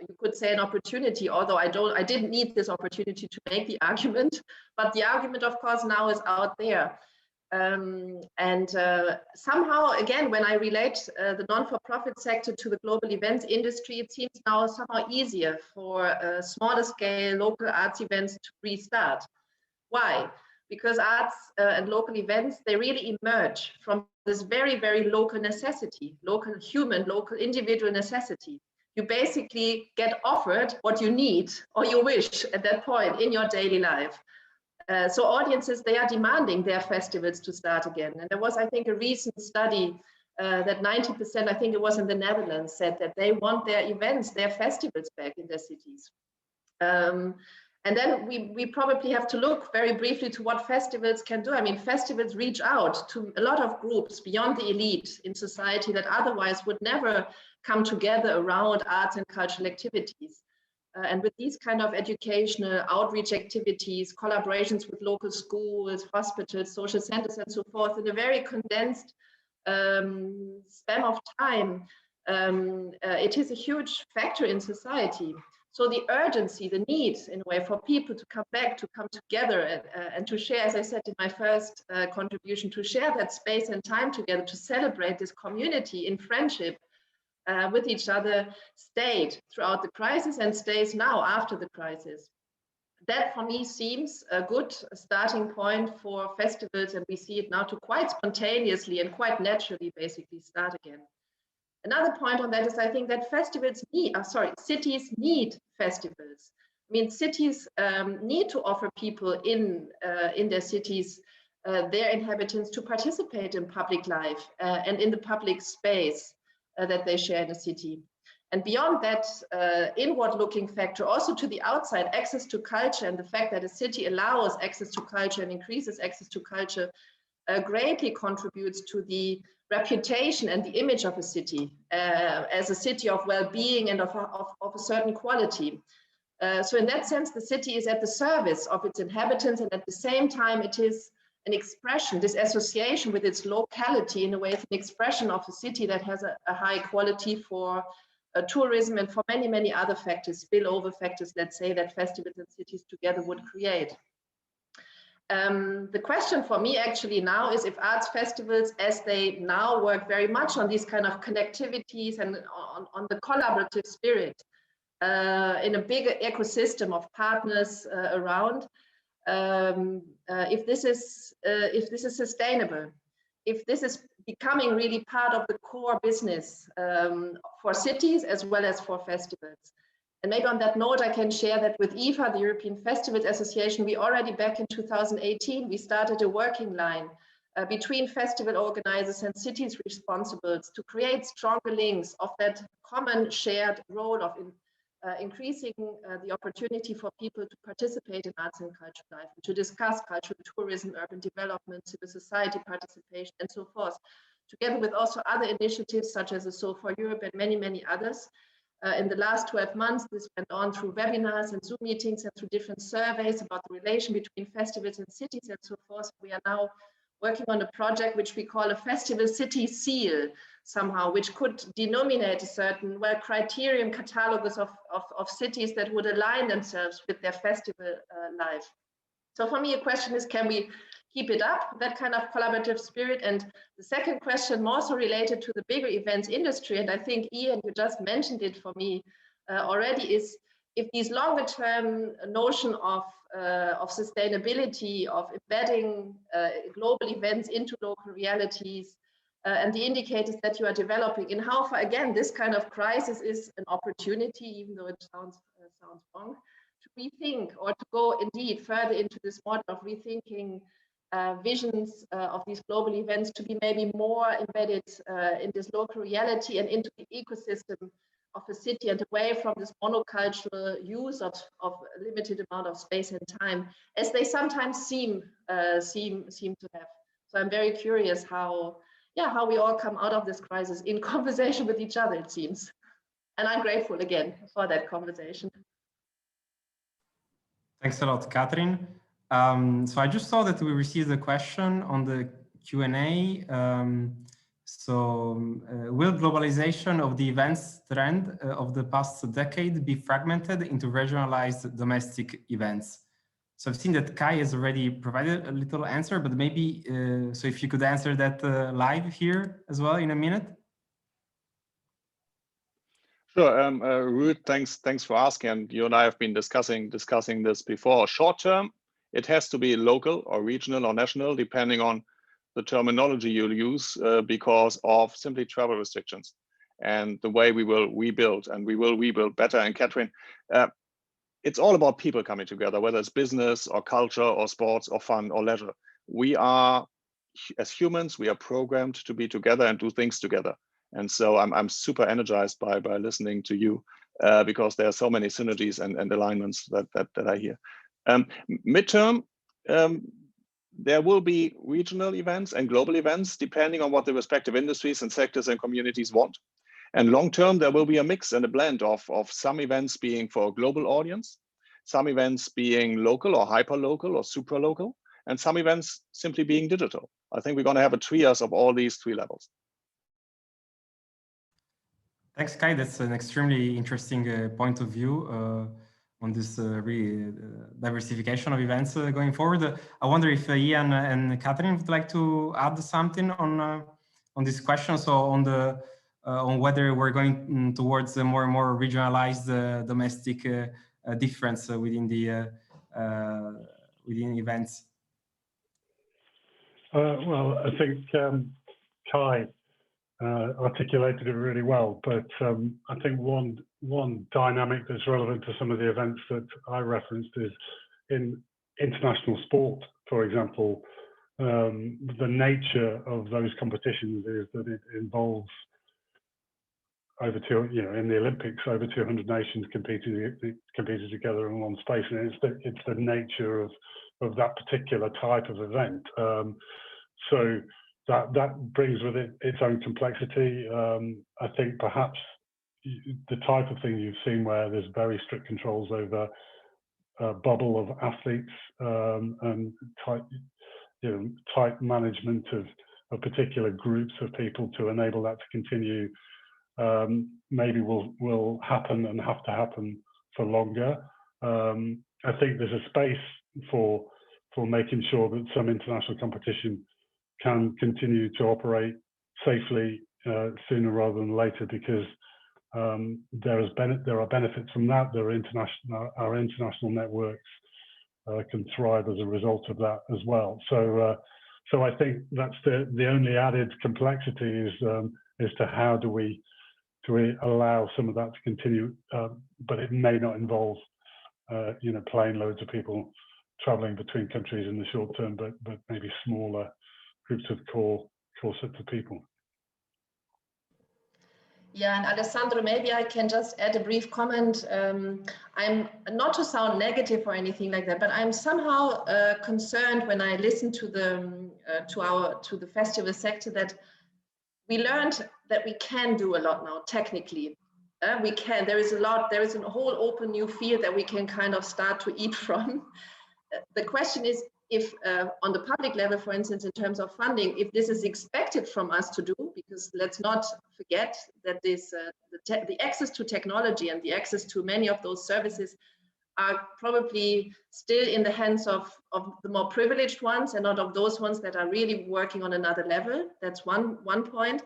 S5: you could say, an opportunity, although I didn't need this opportunity to make the argument, but the argument, of course, now is out there. Somehow, again, when I relate the non-for-profit sector to the global events industry, it seems now somehow easier for smaller scale local arts events to restart. Why? Because arts and local events, they really emerge from this very, very local necessity, local human, local individual necessity. You basically get offered what you need or you wish at that point in your daily life. So audiences, they are demanding their festivals to start again. And there was, I think, a recent study that 90%, I think it was in the Netherlands, said that they want their events, their festivals back in their cities. And then we probably have to look very briefly to what festivals can do. I mean, festivals reach out to a lot of groups beyond the elite in society that otherwise would never come together around arts and cultural activities. And with these kind of educational outreach activities, collaborations with local schools, hospitals, social centers, and so forth, in a very condensed span of time, it is a huge factor in society. So the urgency, the need, in a way, for people to come back, to come together and to share, as I said in my first contribution, to share that space and time together, to celebrate this community in friendship with each other, stayed throughout the crisis and stays now after the crisis. That for me seems a good starting point for festivals, and we see it now to quite spontaneously and quite naturally basically start again. Another point on that is I think that cities need festivals. I mean, cities need to offer people in their cities, their inhabitants, to participate in public life and in the public space that they share in a city. And beyond that inward-looking factor, also to the outside, access to culture and the fact that a city allows access to culture and increases access to culture greatly contributes to the reputation and the image of a city as a city of well-being and of a certain quality. So in that sense, the city is at the service of its inhabitants, and at the same time, it is an expression, this association with its locality, in a way, it's an expression of a city that has a high quality for tourism and for many, many other factors, spillover factors, let's say, that festivals and cities together would create. The question for me actually now is if arts festivals, as they now work very much on these kind of connectivities and on the collaborative spirit in a bigger ecosystem of partners around, if this is sustainable, if this is becoming really part of the core business for cities as well as for festivals. And maybe on that note, I can share that with IFA, the European Festivals Association, we already back in 2018, we started a working line between festival organizers and cities responsibles to create stronger links of that common shared role of increasing the opportunity for people to participate in arts and cultural life, and to discuss cultural tourism, urban development, civil society participation, and so forth, together with also other initiatives such as the So for Europe and many, many others. In the last 12 months, this went on through webinars and Zoom meetings and through different surveys about the relation between festivals and cities and so forth. We are now working on a project which we call a festival city seal somehow, which could denominate a certain, well, criterion catalogs of cities that would align themselves with their festival life. So for me, a question is, can we keep it up, that kind of collaborative spirit? And the second question, more so related to the bigger events industry, and I think Ian, you just mentioned it for me already, is if these longer term notion of sustainability, of embedding global events into local realities, and the indicators that you are developing, in how far, again, this kind of crisis is an opportunity, even though it sounds wrong, to rethink or to go indeed further into this model of rethinking visions of these global events to be maybe more embedded in this local reality and into the ecosystem of a city and away from this monocultural use of a limited amount of space and time, as they sometimes seem to have. So I'm very curious how we all come out of this crisis in conversation with each other, it seems. And I'm grateful again for that conversation.
S2: Thanks a lot, Catherine. So I just saw that we received a question on the Q&A. Will globalization of the events trend of the past decade be fragmented into regionalized domestic events? So I've seen that Kai has already provided a little answer, but maybe, so if you could answer that live here as well in a minute.
S3: Sure, Ruth, thanks for asking. And you and I have been discussing this before. Short term, it has to be local or regional or national, depending on the terminology you'll use, because of simply travel restrictions and the way we will rebuild, and we will rebuild better. And Catherine, it's all about people coming together, whether it's business or culture or sports or fun or leisure. We are, as humans, we are programmed to be together and do things together. And so I'm super energized by listening to you because there are so many synergies and alignments that I hear. Midterm, there will be regional events and global events depending on what the respective industries and sectors and communities want. And long term, there will be a mix and a blend of some events being for a global audience, some events being local or hyper local or super local, and some events simply being digital. I think we're going to have a triage of all these three levels.
S2: Thanks, Kai. That's an extremely interesting point of view on this diversification of events going forward. I wonder if Ian and Catherine would like to add something on this question. So on whether we're going towards a more and more regionalized domestic difference within the within events.
S4: Well, I think Kai articulated it really well, but I think one dynamic that's relevant to some of the events that I referenced is in international sport, for example. The nature of those competitions is that it involves over in the Olympics, over 200 nations competed together in one space, and it's the nature of that particular type of event. So that brings with it its own complexity. I think perhaps the type of thing you've seen where there's very strict controls over a bubble of athletes and tight management of particular groups of people to enable that to continue, maybe will happen and have to happen for longer. I think there's a space for making sure that some international competition can continue to operate safely sooner rather than later, because there are benefits from that. Our international networks can thrive as a result of that as well. So I think that's the only added complexity is to how do we allow some of that to continue, but it may not involve plane loads of people traveling between countries in the short term, but maybe smaller groups of core sets of people.
S5: Yeah, and Alessandro, maybe I can just add a brief comment. I'm not to sound negative or anything like that, but I'm somehow concerned when I listen to the festival sector that we learned that we can do a lot now technically. We can. There is a whole open new field that we can kind of start to eat from. The question is, if on the public level, for instance, in terms of funding, if this is expected from us to do, because let's not forget that the access to technology and the access to many of those services are probably still in the hands of the more privileged ones and not of those ones that are really working on another level. That's one point.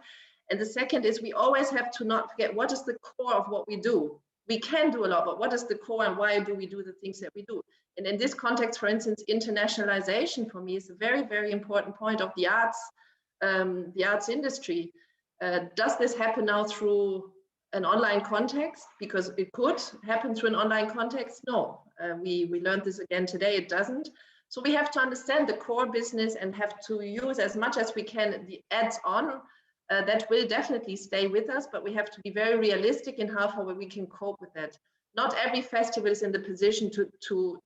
S5: And the second is we always have to not forget what is the core of what we do. We can do a lot, but what is the core and why do we do the things that we do? And in this context, for instance, internationalization for me is a very, very important point of the arts industry. Does this happen now through an online context? Because it could happen through an online context. No, we learned this again today, it doesn't. So we have to understand the core business and have to use as much as we can the ads on. That will definitely stay with us, but we have to be very realistic in how far we can cope with that. Not every festival is in the position to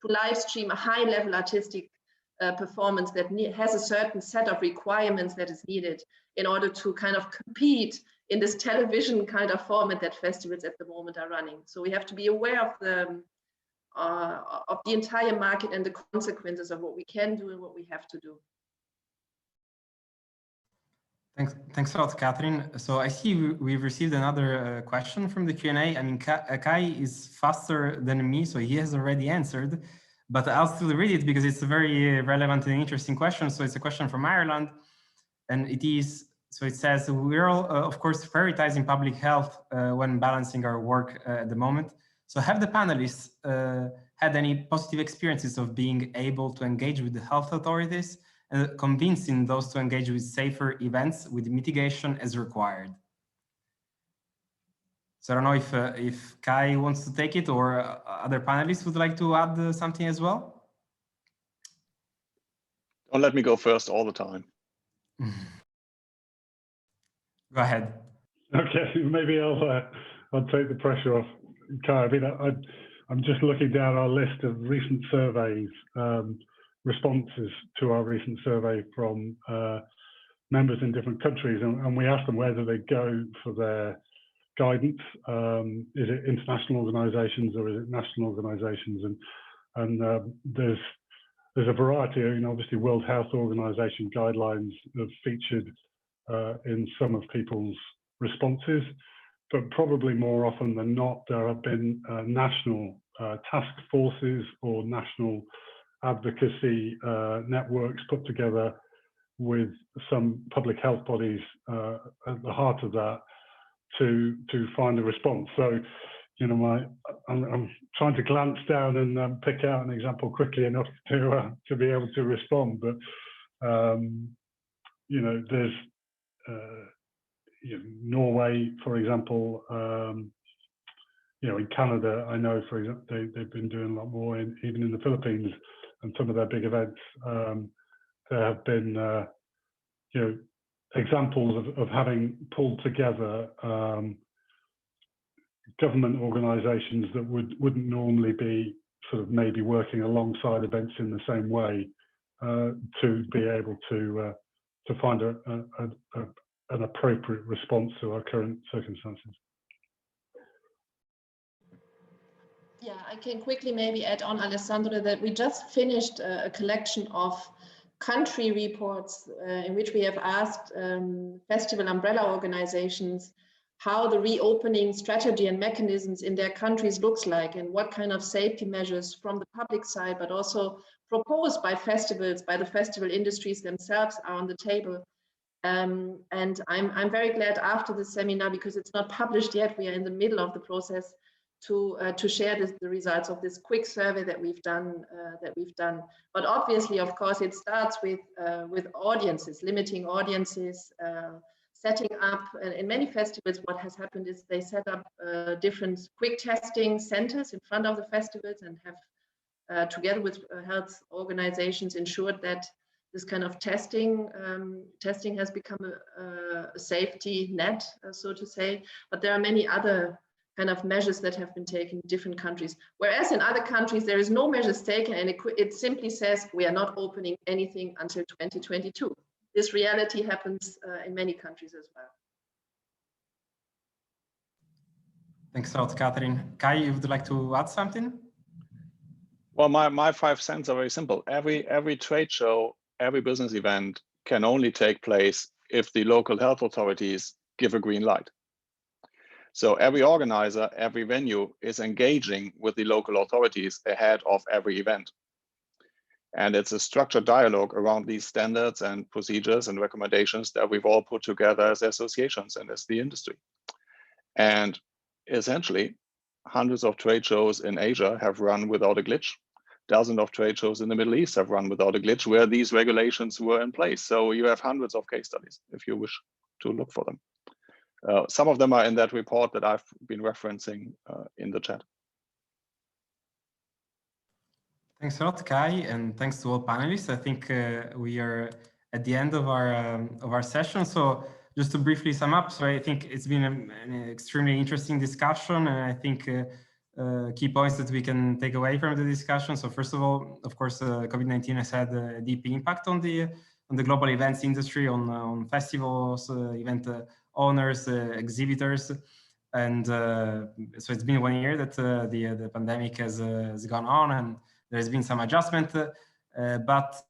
S5: live stream a high-level artistic performance that has a certain set of requirements that is needed in order to kind of compete in this television kind of format that festivals at the moment are running. So we have to be aware of the entire market and the consequences of what we can do and what we have to do.
S2: Thanks a lot, Catherine. So I see we've received another question from the Q&A. I mean, Kai is faster than me, so he has already answered, but I'll still read it because it's a very relevant and interesting question. So it's a question from Ireland, and so it says, we're all, of course, prioritizing public health when balancing our work at the moment. So have the panelists had any positive experiences of being able to engage with the health authorities and convincing those to engage with safer events with mitigation as required? So I don't know if Kai wants to take it or other panelists would like to add something as well.
S3: Don't let me go first all the time.
S2: Go ahead.
S4: Okay, maybe I'll take the pressure off, Kai. I mean, I'm just looking down our list of recent surveys, responses to our recent survey from members in different countries, and we asked them whether they go for their guidance. Is it international organisations or is it national organisations? And there's a variety. I mean, obviously, World Health Organization guidelines have featured in some of people's responses, but probably more often than not, there have been national task forces or national advocacy networks put together with some public health bodies at the heart of that to find a response. So, you know, I'm trying to glance down and pick out an example quickly enough to be able to respond. But you know, there's you know, Norway, for example. You know, in Canada, I know, for example, they've been doing a lot more. Even in the Philippines, and some of their big events, there have been you know, examples of having pulled together government organisations that wouldn't normally be sort of maybe working alongside events in the same way to be able to find an appropriate response to our current circumstances.
S5: Yeah, I can quickly maybe add on, Alessandro, that we just finished a collection of country reports in which we have asked festival umbrella organizations how the reopening strategy and mechanisms in their countries looks like, and what kind of safety measures from the public side, but also proposed by festivals, by the festival industries themselves, are on the table. And I'm very glad after the seminar, because it's not published yet, we are in the middle of the process, to share the results of this quick survey that we've done. But obviously, of course, it starts with audiences, limiting audiences, setting up. In many festivals, what has happened is they set up different quick testing centers in front of the festivals, and have, together with health organizations, ensured that this kind of testing has become a safety net, so to say. But there are many other kind of measures that have been taken in different countries. Whereas in other countries, there is no measures taken, and it simply says we are not opening anything until 2022. This reality happens in many countries as well.
S2: Thanks a lot, Catherine. Kai, you would like to add something?
S3: Well, my 5 cents are very simple. Every trade show, every business event can only take place if the local health authorities give a green light. So every organizer, every venue is engaging with the local authorities ahead of every event. And it's a structured dialogue around these standards and procedures and recommendations that we've all put together as associations and as the industry. And essentially, hundreds of trade shows in Asia have run without a glitch. Dozens of trade shows in the Middle East have run without a glitch where these regulations were in place. So you have hundreds of case studies if you wish to look for them. Some of them are in that report that I've been referencing in the chat.
S2: Thanks a lot, Kai, and thanks to all panelists. I think we are at the end of our session. So just to briefly sum up, so I think it's been an extremely interesting discussion, and I think key points that we can take away from the discussion. So first of all, of course, COVID-19 has had a deep impact on the global events industry, on festivals, event owners, exhibitors, and so it's been 1 year that the pandemic has gone on, and there's been some adjustment, but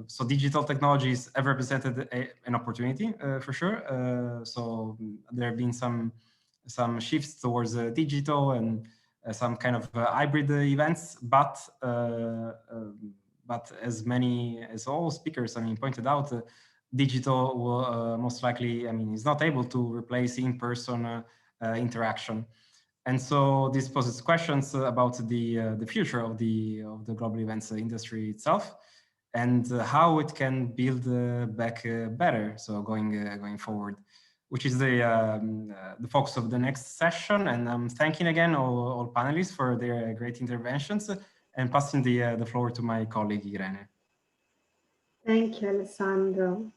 S2: so digital technologies have represented an opportunity for sure. So there have been some shifts towards digital and some kind of hybrid events, but as all speakers, I mean, pointed out, digital will most likely, I mean, is not able to replace in-person interaction. And so this poses questions about the future of the global events industry itself, and how it can build back better. So going forward, which is the focus of the next session. And I'm thanking again all panelists for their great interventions, and passing the floor to my colleague Irene.
S6: Thank you, Alessandro.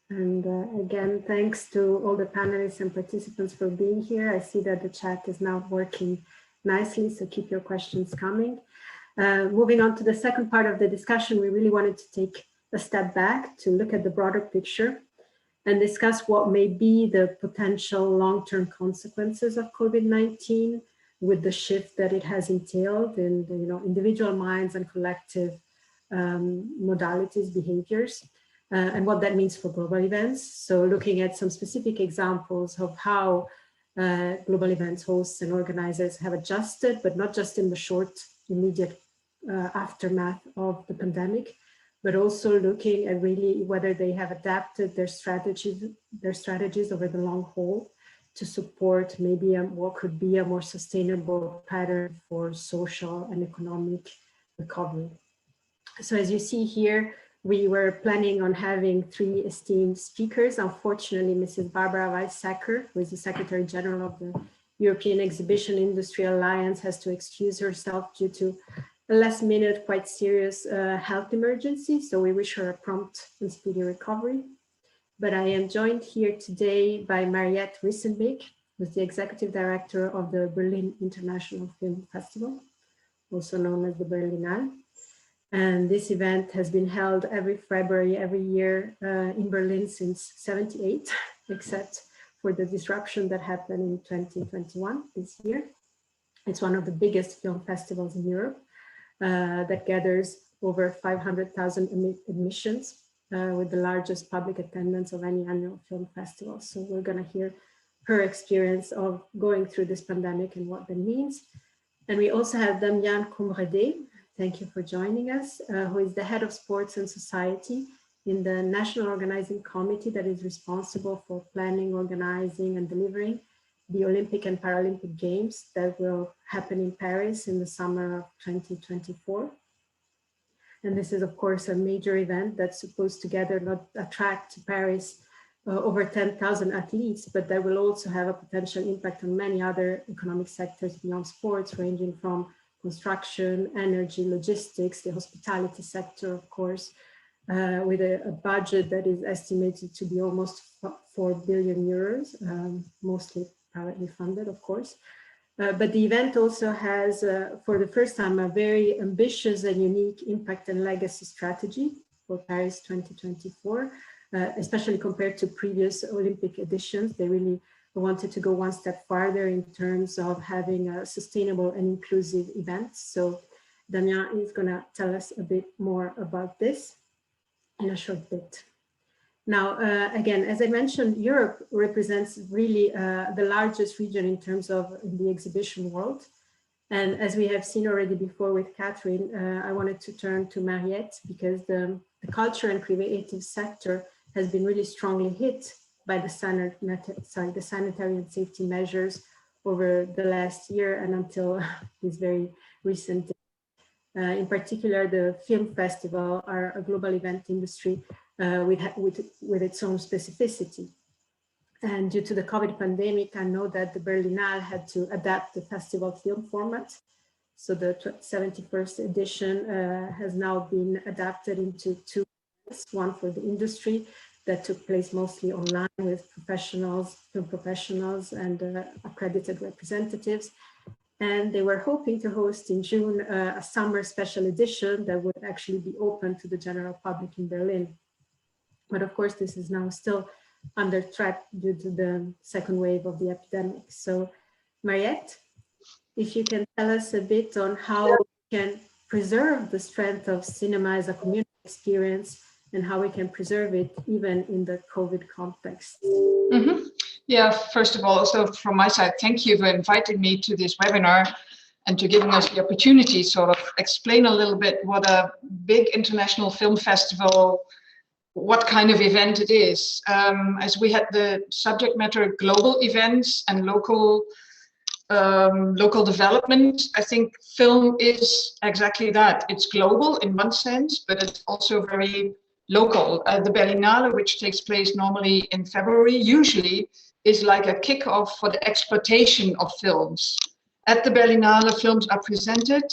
S6: And again, thanks to all the panelists and participants for being here. I see that the chat is now working nicely, so keep your questions coming. Moving on to the second part of the discussion, we really wanted to take a step back to look at the broader picture and discuss what may be the potential long-term consequences of COVID-19 with the shift that it has entailed in the, individual minds and collective modalities, behaviors, and what that means for global events. So looking at some specific examples of how global events hosts and organizers have adjusted, but not just in the short, immediate aftermath of the pandemic, but also looking at really whether they have adapted their strategies over the long haul to support maybe what could be a more sustainable pattern for social and economic recovery. So as you see here, we were planning on having 3 esteemed speakers. Unfortunately, Mrs. Barbara Weissacker, who is the Secretary General of the European Exhibition Industry Alliance, has to excuse herself due to a last minute, quite serious health emergency. So we wish her a prompt and speedy recovery. But I am joined here today by Mariette Rissenbeek, who's the Executive Director of the Berlin International Film Festival, also known as the Berlinale. And this event has been held every February, every year in Berlin since '78, except for the disruption that happened in 2021, this year. It's one of the biggest film festivals in Europe that gathers over 500,000 admissions with the largest public attendance of any annual film festival. So we're gonna hear her experience of going through this pandemic and what that means. And we also have Damien Combrede. Thank you for joining us, who is the head of sports and society in the National Organizing Committee that is responsible for planning, organizing, and delivering the Olympic and Paralympic Games that will happen in Paris in the summer of 2024. And this is, of course, a major event that's supposed to attract to Paris over 10,000 athletes, but that will also have a potential impact on many other economic sectors beyond sports, ranging from construction, energy, logistics, the hospitality sector, of course, with a budget that is estimated to be almost 4 billion euros, mostly privately funded, of course. But the event also has, for the first time, a very ambitious and unique impact and legacy strategy for Paris 2024, especially compared to previous Olympic editions. They really wanted to go one step farther in terms of having a sustainable and inclusive event. So Damien is going to tell us a bit more about this in a short bit. Now, again, as I mentioned, Europe represents really the largest region in terms of the exhibition world. And as we have seen already before with Catherine, I wanted to turn to Mariette because the culture and creative sector has been really strongly hit by the sanitary and safety measures over the last year and until this very recent. In particular, the film festival are a global event industry with its own specificity. And due to the COVID pandemic, I know that the Berlinale had to adapt the festival film format. So the 71st edition has now been adapted into 2 events, one for the industry that took place mostly online with film professionals and accredited representatives. And they were hoping to host in June a summer special edition that would actually be open to the general public in Berlin. But of course, this is now still under threat due to the second wave of the epidemic. So Mariette, if you can tell us a bit on how we can preserve the strength of cinema as a community experience and how we can preserve it even in the COVID context.
S7: Mm-hmm. Yeah, first of all, also from my side, thank you for inviting me to this webinar and to giving us the opportunity to sort of explain a little bit what a big international film festival, what kind of event it is. As we had the subject matter global events and local development, I think film is exactly that. It's global in one sense, but it's also very local. The Berlinale, which takes place normally in February, usually is like a kickoff for the exploitation of films. At the Berlinale, films are presented,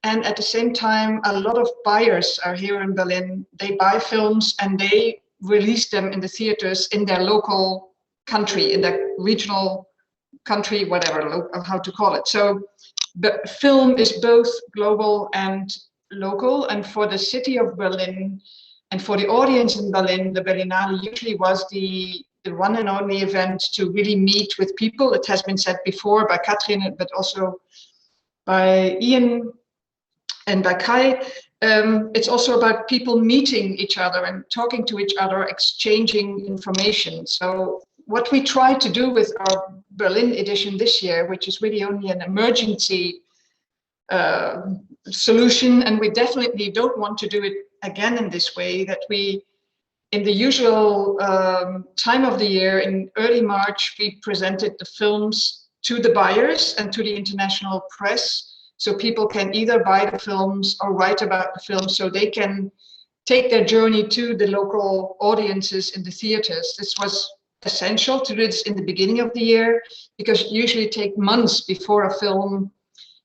S7: and at the same time, a lot of buyers are here in Berlin. They buy films and they release them in the theaters in their local country, in their regional country, whatever, how to call it. So the film is both global and local, and for the city of Berlin and for the audience in Berlin, the Berlinale usually was the one and only event to really meet with people. It has been said before by Katrin, but also by Ian and by Kai. It's also about people meeting each other and talking to each other, exchanging information. So what we try to do with our Berlin edition this year, which is really only an emergency solution, and we definitely don't want to do it again in this way, that we, in the usual time of the year, in early March, we presented the films to the buyers and to the international press. So people can either buy the films or write about the films, so they can take their journey to the local audiences in the theaters. This was essential to do this in the beginning of the year, because it usually takes months before a film,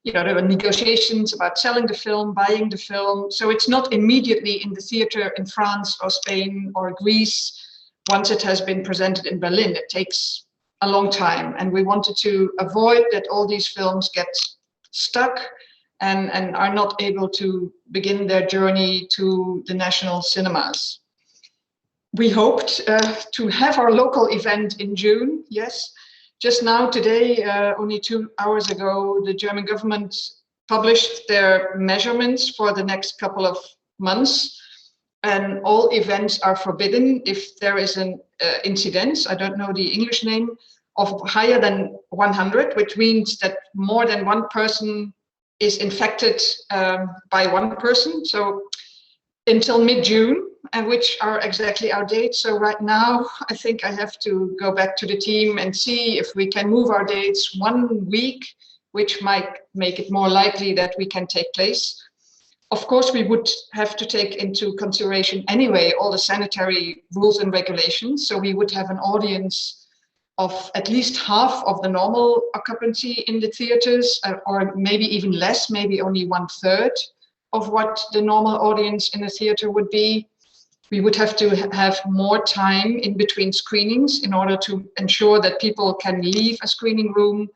S7: you know, there were negotiations about selling the film, buying the film. So it's not immediately in the theater in France or Spain or Greece once it has been presented in Berlin. It takes a long time, and we wanted to avoid that all these films get stuck and are not able to begin their journey to the national cinemas. We hoped to have our local event in June, yes. Just now, today, only 2 hours ago, the German government published their measurements for the next couple of months, and all events are forbidden if there is an incidence, I don't know the English name, of higher than 100, which means that more than one person is infected by one person. So until mid-June, and which are exactly our dates. So right now, I think I have to go back to the team and see if we can move our dates 1 week, which might make it more likely that we can take place. Of course, we would have to take into consideration anyway all the sanitary rules and regulations. So we would have an audience of at least half of the normal occupancy in the theaters, or maybe even less, maybe only 1/3 of what the normal audience in a theater would be. We would have to have more time in between screenings in order to ensure that people can leave a screening room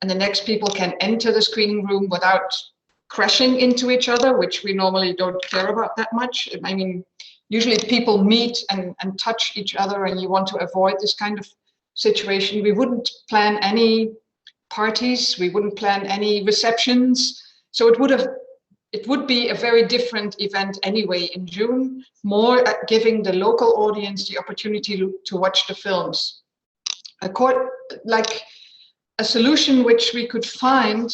S7: and the next people can enter the screening room without crashing into each other, which we normally don't care about that much. I mean, usually people meet and touch each other, and you want to avoid this kind of situation. We wouldn't plan any parties, we wouldn't plan any receptions. So it would be a very different event anyway in June, more giving the local audience the opportunity to watch the films. Like a solution which we could find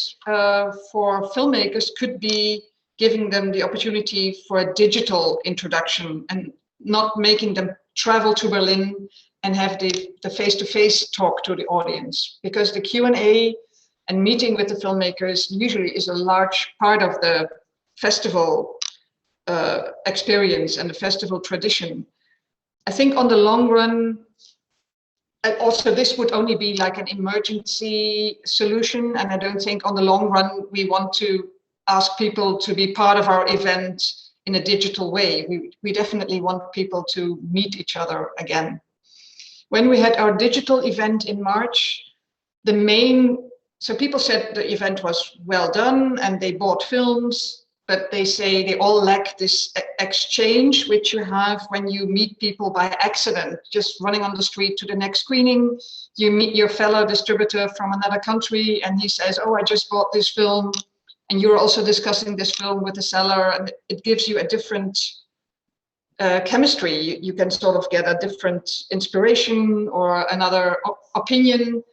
S7: for filmmakers could be giving them the opportunity for a digital introduction and not making them travel to Berlin and have the face-to-face talk to the audience, because the Q&A and meeting with the filmmakers usually is a large part of the festival experience and the festival tradition. I think on the long run, also this would only be like an emergency solution, and I don't think on the long run we want to ask people to be part of our event in a digital way. We definitely want people to meet each other again. When we had our digital event in March, so people said the event was well done and they bought films, but they say they all lack this exchange which you have when you meet people by accident, just running on the street to the next screening. You meet your fellow distributor from another country and he says, oh, I just bought this film, and you're also discussing this film with the seller, and it gives you a different chemistry. You can sort of get a different inspiration or another opinion.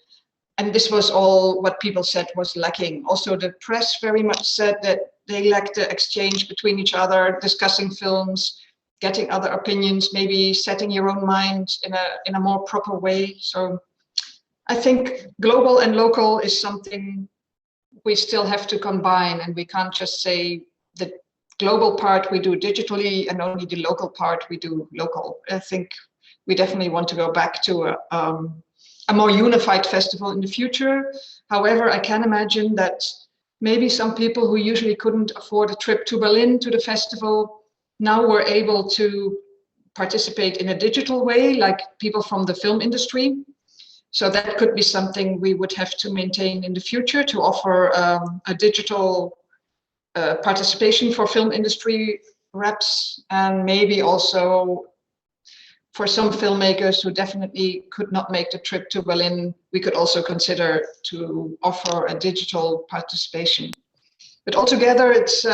S7: And this was all what people said was lacking. Also, the press very much said that they lacked the exchange between each other, discussing films, getting other opinions, maybe setting your own mind in a more proper way. So I think global and local is something we still have to combine, and we can't just say the global part we do digitally and only the local part we do local. I think we definitely want to go back to a more unified festival in the future. However, I can imagine that maybe some people who usually couldn't afford a trip to Berlin to the festival now were able to participate in a digital way, like people from the film industry. So that could be something we would have to maintain in the future, to offer a digital participation for film industry reps, and maybe also for some filmmakers who definitely could not make the trip to Berlin, we could also consider to offer a digital participation. But altogether, it's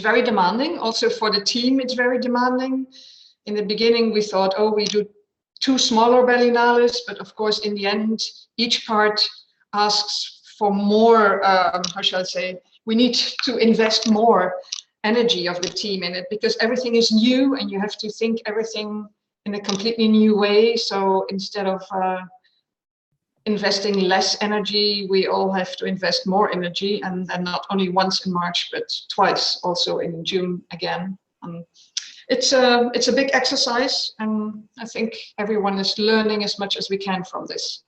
S7: very demanding. Also for the team, it's very demanding. In the beginning, we thought, oh, we do 2 smaller Berlinales, but of course, in the end, each part asks for more, how shall I say, we need to invest more energy of the team in it, because everything is new and you have to think everything in a completely new way. So instead of investing less energy, we all have to invest more energy, and not only once in March, but twice also in June again. It's a big exercise, and I think everyone is learning as much as we can from this.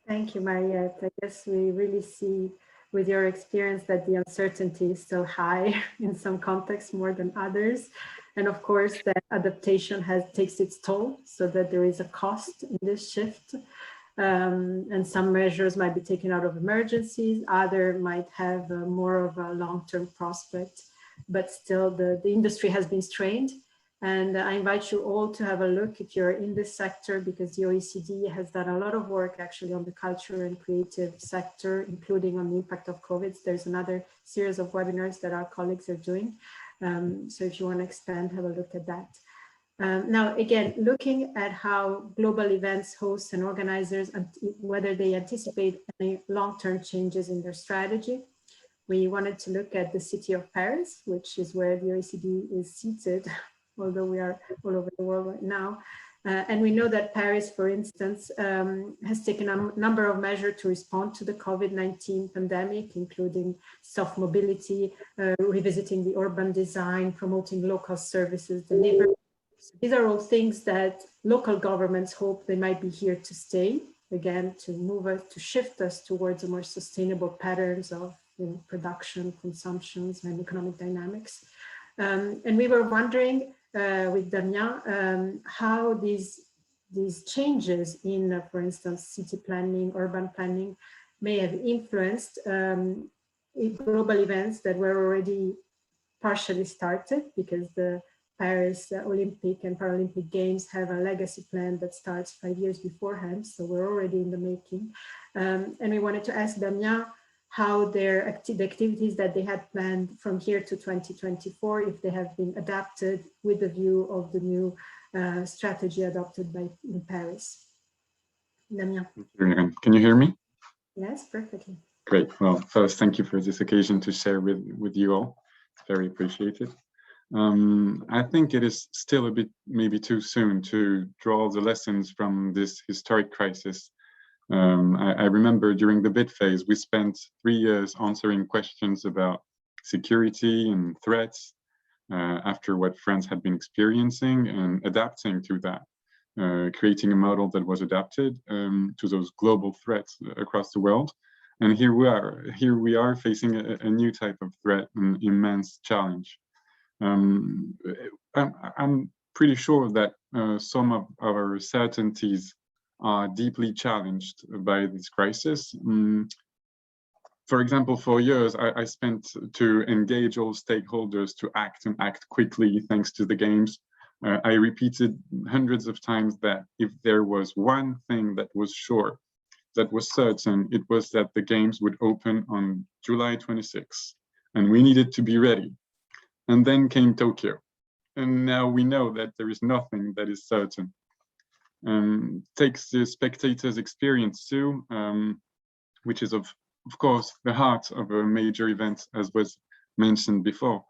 S6: Thank you, Mariette. I guess we really see with your experience that the uncertainty is so high in some contexts more than others. And of course, that adaptation takes its toll, so that there is a cost in this shift. And some measures might be taken out of emergencies, other might have more of a long-term prospect, but still the industry has been strained. And I invite you all to have a look if you're in this sector, because the OECD has done a lot of work actually on the culture and creative sector, including on the impact of COVID. There's another series of webinars that our colleagues are doing. So if you want to expand, have a look at that. Now, again, looking at how global events hosts and organizers, and whether they anticipate any long-term changes in their strategy, we wanted to look at the city of Paris, which is where the OECD is seated, although we are all over the world right now. And we know that Paris, for instance, has taken a number of measures to respond to the COVID-19 pandemic, including soft mobility, revisiting the urban design, promoting local services delivery. These are all things that local governments hope they might be here to stay, again, to move us, to shift us towards a more sustainable patterns of production, consumptions, and economic dynamics. And we were wondering with Damien how these changes in, for instance, city planning, urban planning, may have influenced global events that were already partially started, because the Paris Olympic and Paralympic Games have a legacy plan that starts 5 years beforehand, so we're already in the making. And we wanted to ask Damien how the activities that they had planned from here to 2024, if they have been adapted with the view of the new strategy adopted in Paris. Damien.
S8: Can you hear me?
S6: Yes, perfectly.
S8: Great. Well, first, thank you for this occasion to share with you all. It's very appreciated. I think it is still a bit maybe too soon to draw the lessons from this historic crisis. I remember during the bid phase, we spent 3 years answering questions about security and threats after what France had been experiencing, and adapting to that, creating a model that was adapted to those global threats across the world. And here we are facing a new type of threat, an immense challenge. I'm pretty sure that some of our certainties are deeply challenged by this crisis. For example, for years, I spent to engage all stakeholders to act and act quickly thanks to the games. I repeated hundreds of times that if there was one thing that was sure, that was certain, it was that the games would open on July 26th, and we needed to be ready. And then came Tokyo. And now we know that there is nothing that is certain. Takes the spectators' experience too, which is of course the heart of a major event, as was mentioned before.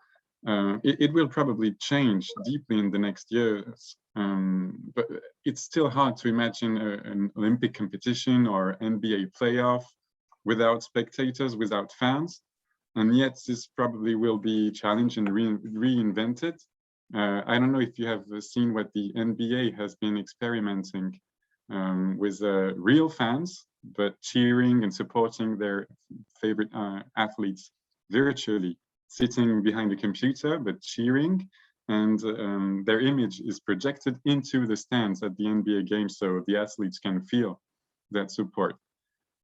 S8: It will probably change deeply in the next years, but it's still hard to imagine an Olympic competition or NBA playoff without spectators, without fans. And yet this probably will be challenged and reinvented. I don't know if you have seen what the NBA has been experimenting with real fans, but cheering and supporting their favorite athletes virtually, sitting behind a computer, but cheering and their image is projected into the stands at the NBA games, so the athletes can feel that support.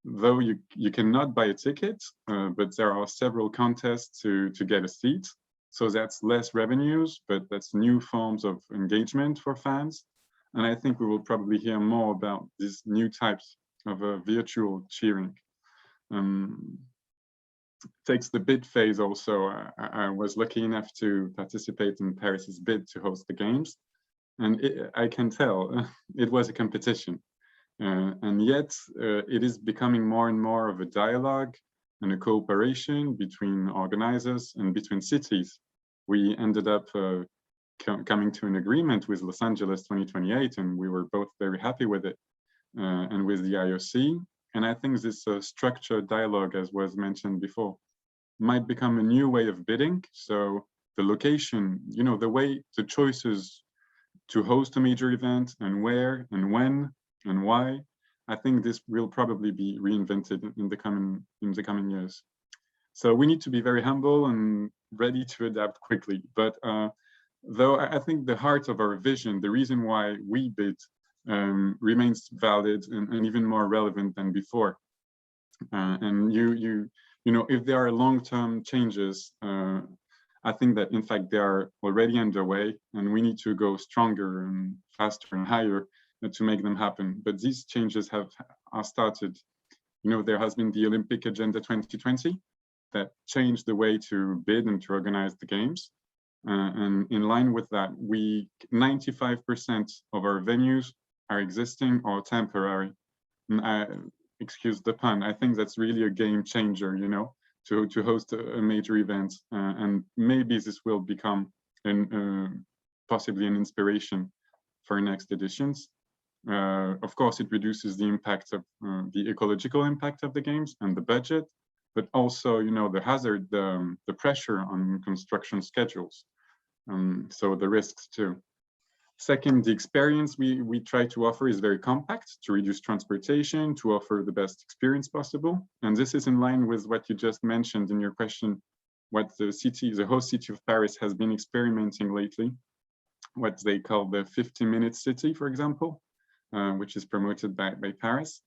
S8: Though you cannot buy a ticket, but there are several contests to get a seat. So that's less revenues, but that's new forms of engagement for fans. And I think we will probably hear more about these new types of virtual cheering. Takes the bid phase also. I was lucky enough to participate in Paris's bid to host the games. And I can tell it was a competition. And yet it is becoming more and more of a dialogue and a cooperation between organizers and between cities. We ended up coming to an agreement with Los Angeles 2028, and we were both very happy with it, and with the IOC. And I think this structured dialogue, as was mentioned before, might become a new way of bidding. So the location, you know, the way, the choices to host a major event and where and when and why, I think this will probably be reinvented in the coming years. So we need to be very humble and ready to adapt quickly. But though I think the heart of our vision, the reason why we bid, remains valid and even more relevant than before. And you know, if there are long-term changes, I think that in fact they are already underway, and we need to go stronger and faster and higher to make them happen. But these changes are started. You know, there has been the Olympic Agenda 2020 that changed the way to bid and to organize the games. And in line with that, 95% of our venues are existing or temporary. Excuse the pun, I think that's really a game changer, you know, to host a major event. And maybe this will become possibly an inspiration for next editions. Of course, it reduces the impact of the ecological impact of the games and the budget, but also, you know, the hazard, the pressure on construction schedules. So the risks too. Second, the experience we try to offer is very compact to reduce transportation, to offer the best experience possible. And this is in line with what you just mentioned in your question, what the host city of Paris has been experimenting lately, what they call the 50-minute city, for example, which is promoted by Paris.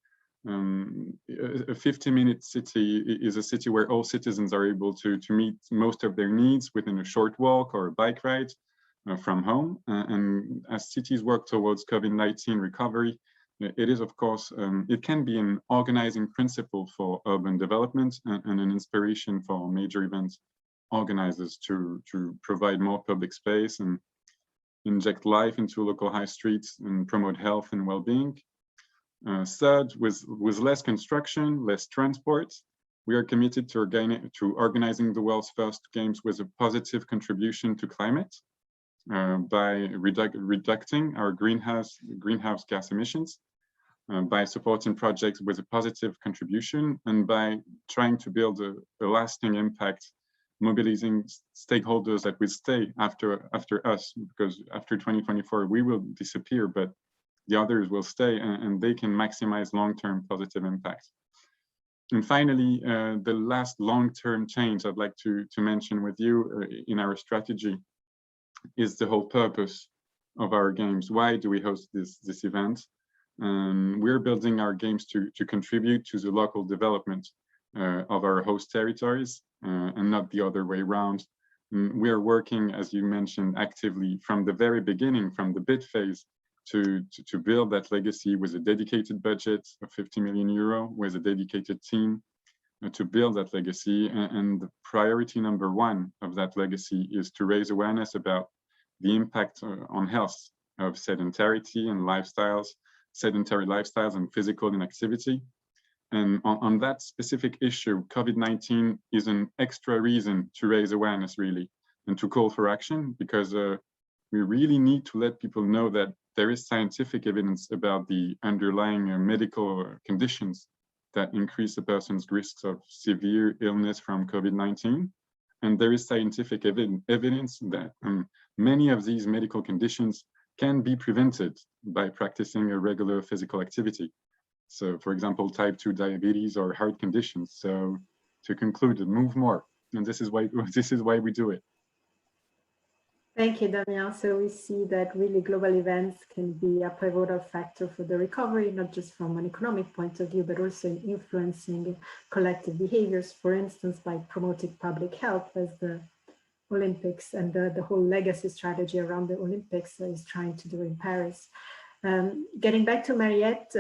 S8: A 50-minute city is a city where all citizens are able to meet most of their needs within a short walk or a bike ride from home. And as cities work towards COVID-19 recovery, it is, of course, it can be an organizing principle for urban development and an inspiration for major event organizers to provide more public space and inject life into local high streets and promote health and well-being. Third, with less construction, less transport, we are committed to organizing the world's first games with a positive contribution to climate by reducing our greenhouse gas emissions, by supporting projects with a positive contribution, and by trying to build a lasting impact, mobilizing stakeholders that will stay after us, because after 2024 we will disappear, but the others will stay, and they can maximize long-term positive impact. And finally, the last long-term change I'd like to mention with you in our strategy is the whole purpose of our games. Why do we host this event? We're building our games to contribute to the local development of our host territories, and not the other way around. We are working, as you mentioned, actively from the very beginning, from the bid phase, to build that legacy with a dedicated budget of 50 million euro, with a dedicated team to build that legacy. And the priority number one of that legacy is to raise awareness about the impact on health of sedentarity and sedentary lifestyles and physical inactivity. And on that specific issue, COVID-19 is an extra reason to raise awareness, really, and to call for action, because we really need to let people know that there is scientific evidence about the underlying medical conditions that increase a person's risks of severe illness from COVID-19. And there is scientific evidence that many of these medical conditions can be prevented by practicing a regular physical activity. So, for example, type 2 diabetes or heart conditions. So, to conclude, move more, and this is why we do it.
S6: Thank you, Danielle. So we see that really global events can be a pivotal factor for the recovery, not just from an economic point of view, but also in influencing collective behaviors, for instance, by promoting public health, as the Olympics and the whole legacy strategy around the Olympics is trying to do in Paris. Getting back to Mariette,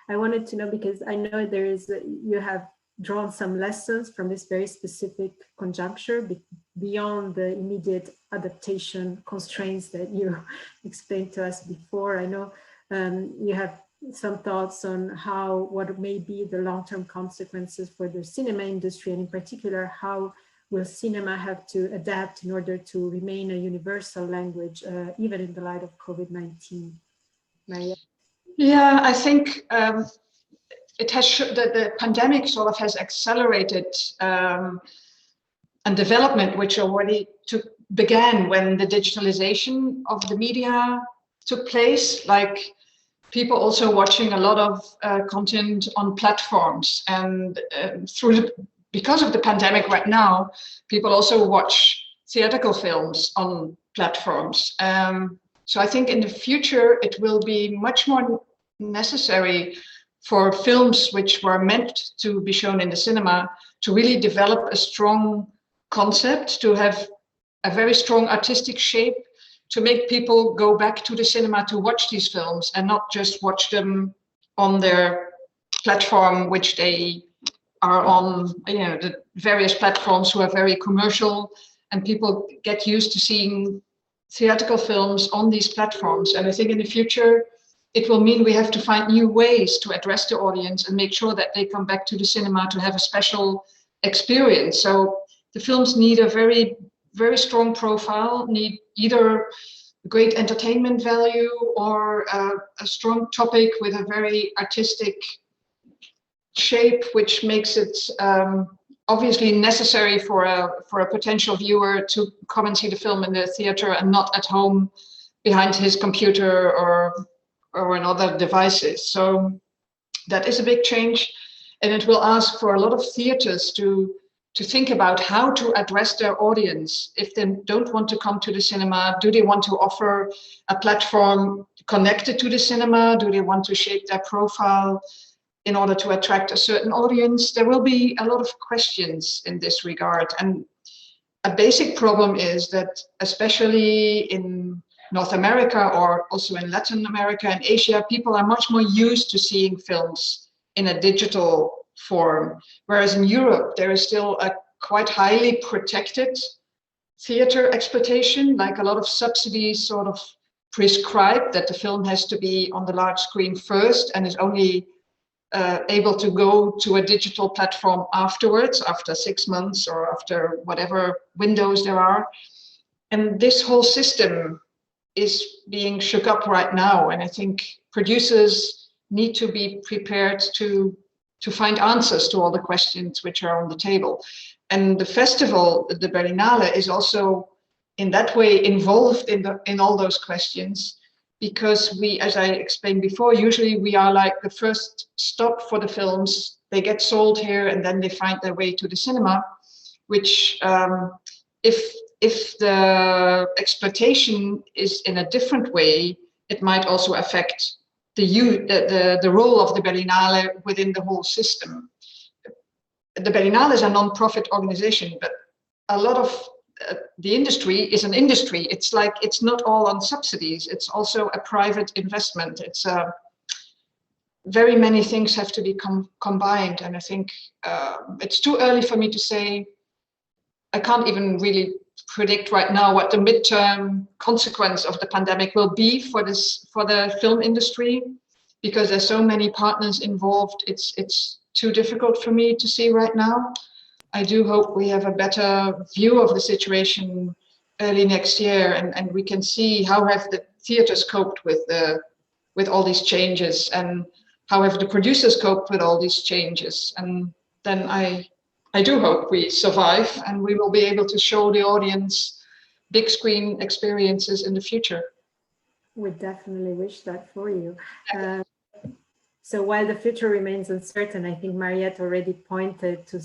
S6: I wanted to know, because I know you have drawn some lessons from this very specific conjuncture beyond the immediate adaptation constraints that you explained to us before. I know you have some thoughts on what may be the long-term consequences for the cinema industry, and in particular, how will cinema have to adapt in order to remain a universal language, even in the light of COVID-19? Mariette?
S7: Yeah, I think it has the pandemic sort of has accelerated a development which already began when the digitalization of the media took place, like people also watching a lot of content on platforms, and because of the pandemic right now, people also watch theatrical films on platforms. So I think in the future, it will be much more necessary for films which were meant to be shown in the cinema to really develop a strong concept, to have a very strong artistic shape, to make people go back to the cinema to watch these films and not just watch them on their platform, which they are on, the various platforms who are very commercial, and people get used to seeing theatrical films on these platforms. And I think in the future, it will mean we have to find new ways to address the audience and make sure that they come back to the cinema to have a special experience. So the films need a very, very strong profile, need either great entertainment value or a strong topic with a very artistic shape, which makes it obviously necessary for a potential viewer to come and see the film in the theater and not at home behind his computer or in other devices. So that is a big change, and it will ask for a lot of theaters to think about how to address their audience. If they don't want to come to the cinema, do they want to offer a platform connected to the cinema? Do they want to shape their profile in order to attract a certain audience? There will be a lot of questions in this regard. And a basic problem is that, especially in North America or also in Latin America and Asia, people are much more used to seeing films in a digital form. Whereas in Europe, there is still a quite highly protected theater exploitation, like a lot of subsidies sort of prescribe that the film has to be on the large screen first and is only able to go to a digital platform afterwards, after 6 months or after whatever windows there are. And this whole system is being shook up right now. And I think producers need to be prepared to find answers to all the questions which are on the table. And the festival, the Berlinale, is also in that way involved in all those questions, because we, as I explained before, usually we are like the first stop for the films. They get sold here and then they find their way to the cinema, which if the exploitation is in a different way, it might also affect the role of the Berlinale within the whole system. The Berlinale is a non-profit organization, but a lot of the industry is an industry. It's like, it's not all on subsidies. It's also a private investment. It's very many things have to be combined. And I think it's too early for me to say. I can't even really predict right now what the midterm consequence of the pandemic will be for the film industry, because there's so many partners involved. It's too difficult for me to see right now. I do hope we have a better view of the situation early next year, and we can see how have the theaters coped with all these changes, and how have the producers coped with all these changes. And then I do hope we survive and we will be able to show the audience big screen experiences in the future.
S6: We definitely wish that for you. So while the future remains uncertain, I think Mariette already pointed to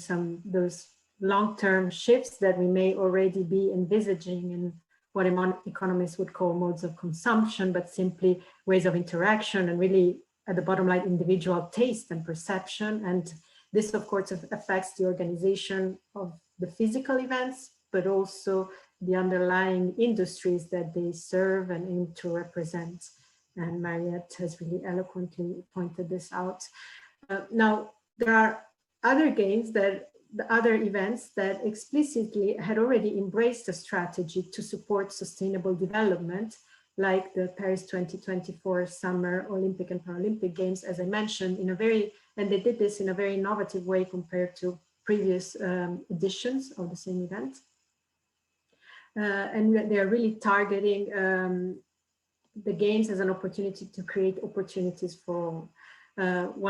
S6: those long-term shifts that we may already be envisaging in what economists would call modes of consumption, but simply ways of interaction, and really at the bottom line, individual taste and perception. And this, of course, affects the organization of the physical events, but also the underlying industries that they serve and aim to represent. And Mariette has really eloquently pointed this out. Now, there are other games that the other events that explicitly had already embraced a strategy to support sustainable development, like the Paris 2024 Summer Olympic and Paralympic Games, as I mentioned, and they did this in a very innovative way compared to previous editions of the same event. And they are really targeting the games as an opportunity to create opportunities for all.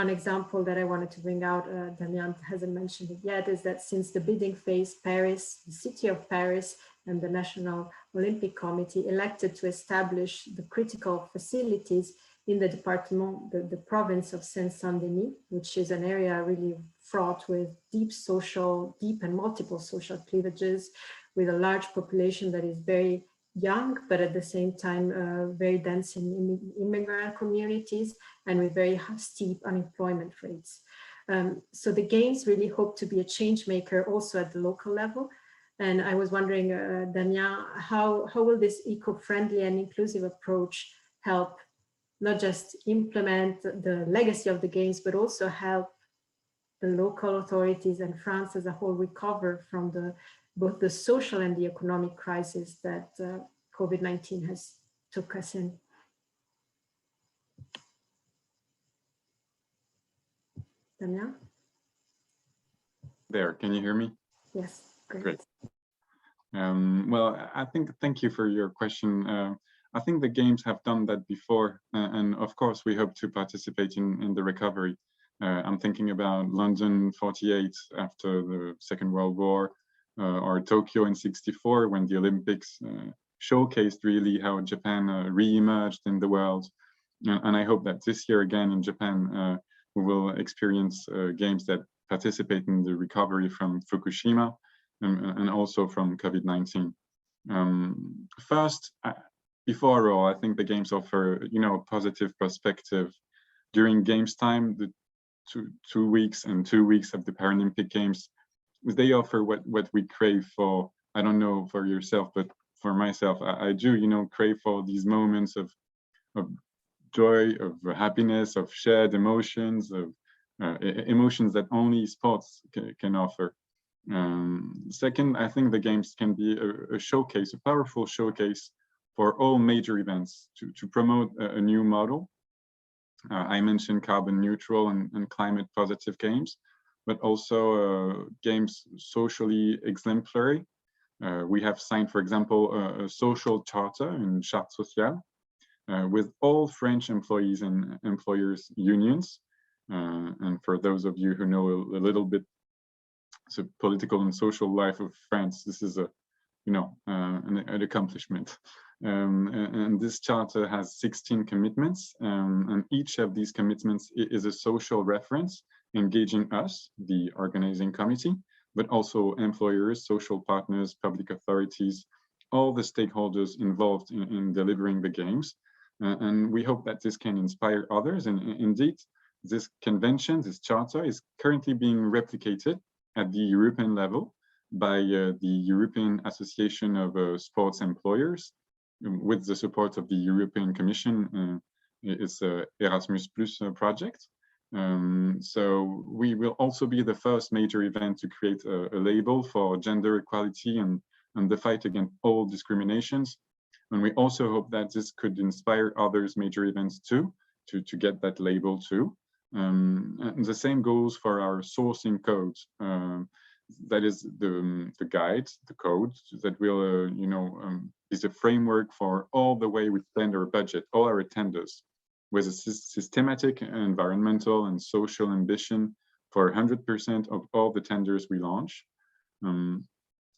S6: One example that I wanted to bring out, Damien hasn't mentioned it yet, is that since the bidding phase, Paris, the city of Paris, and the National Olympic Committee elected to establish the critical facilities in the department, the province of Seine-Saint-Denis, which is an area really fraught with deep and multiple social cleavages, with a large population that is very young, but at the same time very dense in immigrant communities and with very steep unemployment rates. So the games really hope to be a change maker also at the local level. And I was wondering, Damien, how will this eco-friendly and inclusive approach help not just implement the legacy of the games, but also help the local authorities and France as a whole recover from both the social and the economic crisis that COVID-19 has took us in? Damien?
S8: There, can you hear me?
S6: Yes, great.
S8: Great. Well, thank you for your question. I think the games have done that before, and of course we hope to participate in the recovery. I'm thinking about London 48 after the Second World War, or Tokyo in 64 when the Olympics showcased really how Japan re-emerged in the world. And I hope that this year again in Japan, we will experience games that participate in the recovery from Fukushima and also from COVID-19. First, before all, I think the games offer, a positive perspective. During games time, the two weeks and 2 weeks of the Paralympic Games, they offer what we crave for. I don't know for yourself, but for myself, I do, crave for these moments of joy, of happiness, of shared emotions, of emotions that only sports can offer. Second, I think the games can be a showcase, a powerful showcase for all major events to promote a new model. I mentioned carbon neutral and climate positive games, but also games socially exemplary. We have signed, for example, a social charter in Charte Sociale with all French employees and employers unions. And for those of you who know a little bit the political and social life of France, this is an accomplishment. And this charter has 16 commitments, and each of these commitments is a social reference engaging us, the organizing committee, but also employers, social partners, public authorities, all the stakeholders involved in delivering the games. And we hope that this can inspire others. And indeed, this convention, this charter, is currently being replicated at the European level by the European Association of Sports Employers, with the support of the European Commission. It's a Erasmus Plus project. So we will also be the first major event to create a label for gender equality and the fight against all discriminations. And we also hope that this could inspire others major events too, to get that label too. And the same goes for our sourcing codes. That is the guide, the code that will, is a framework for all the way we spend our budget, all our tenders, with a systematic environmental and social ambition for 100% of all the tenders we launch.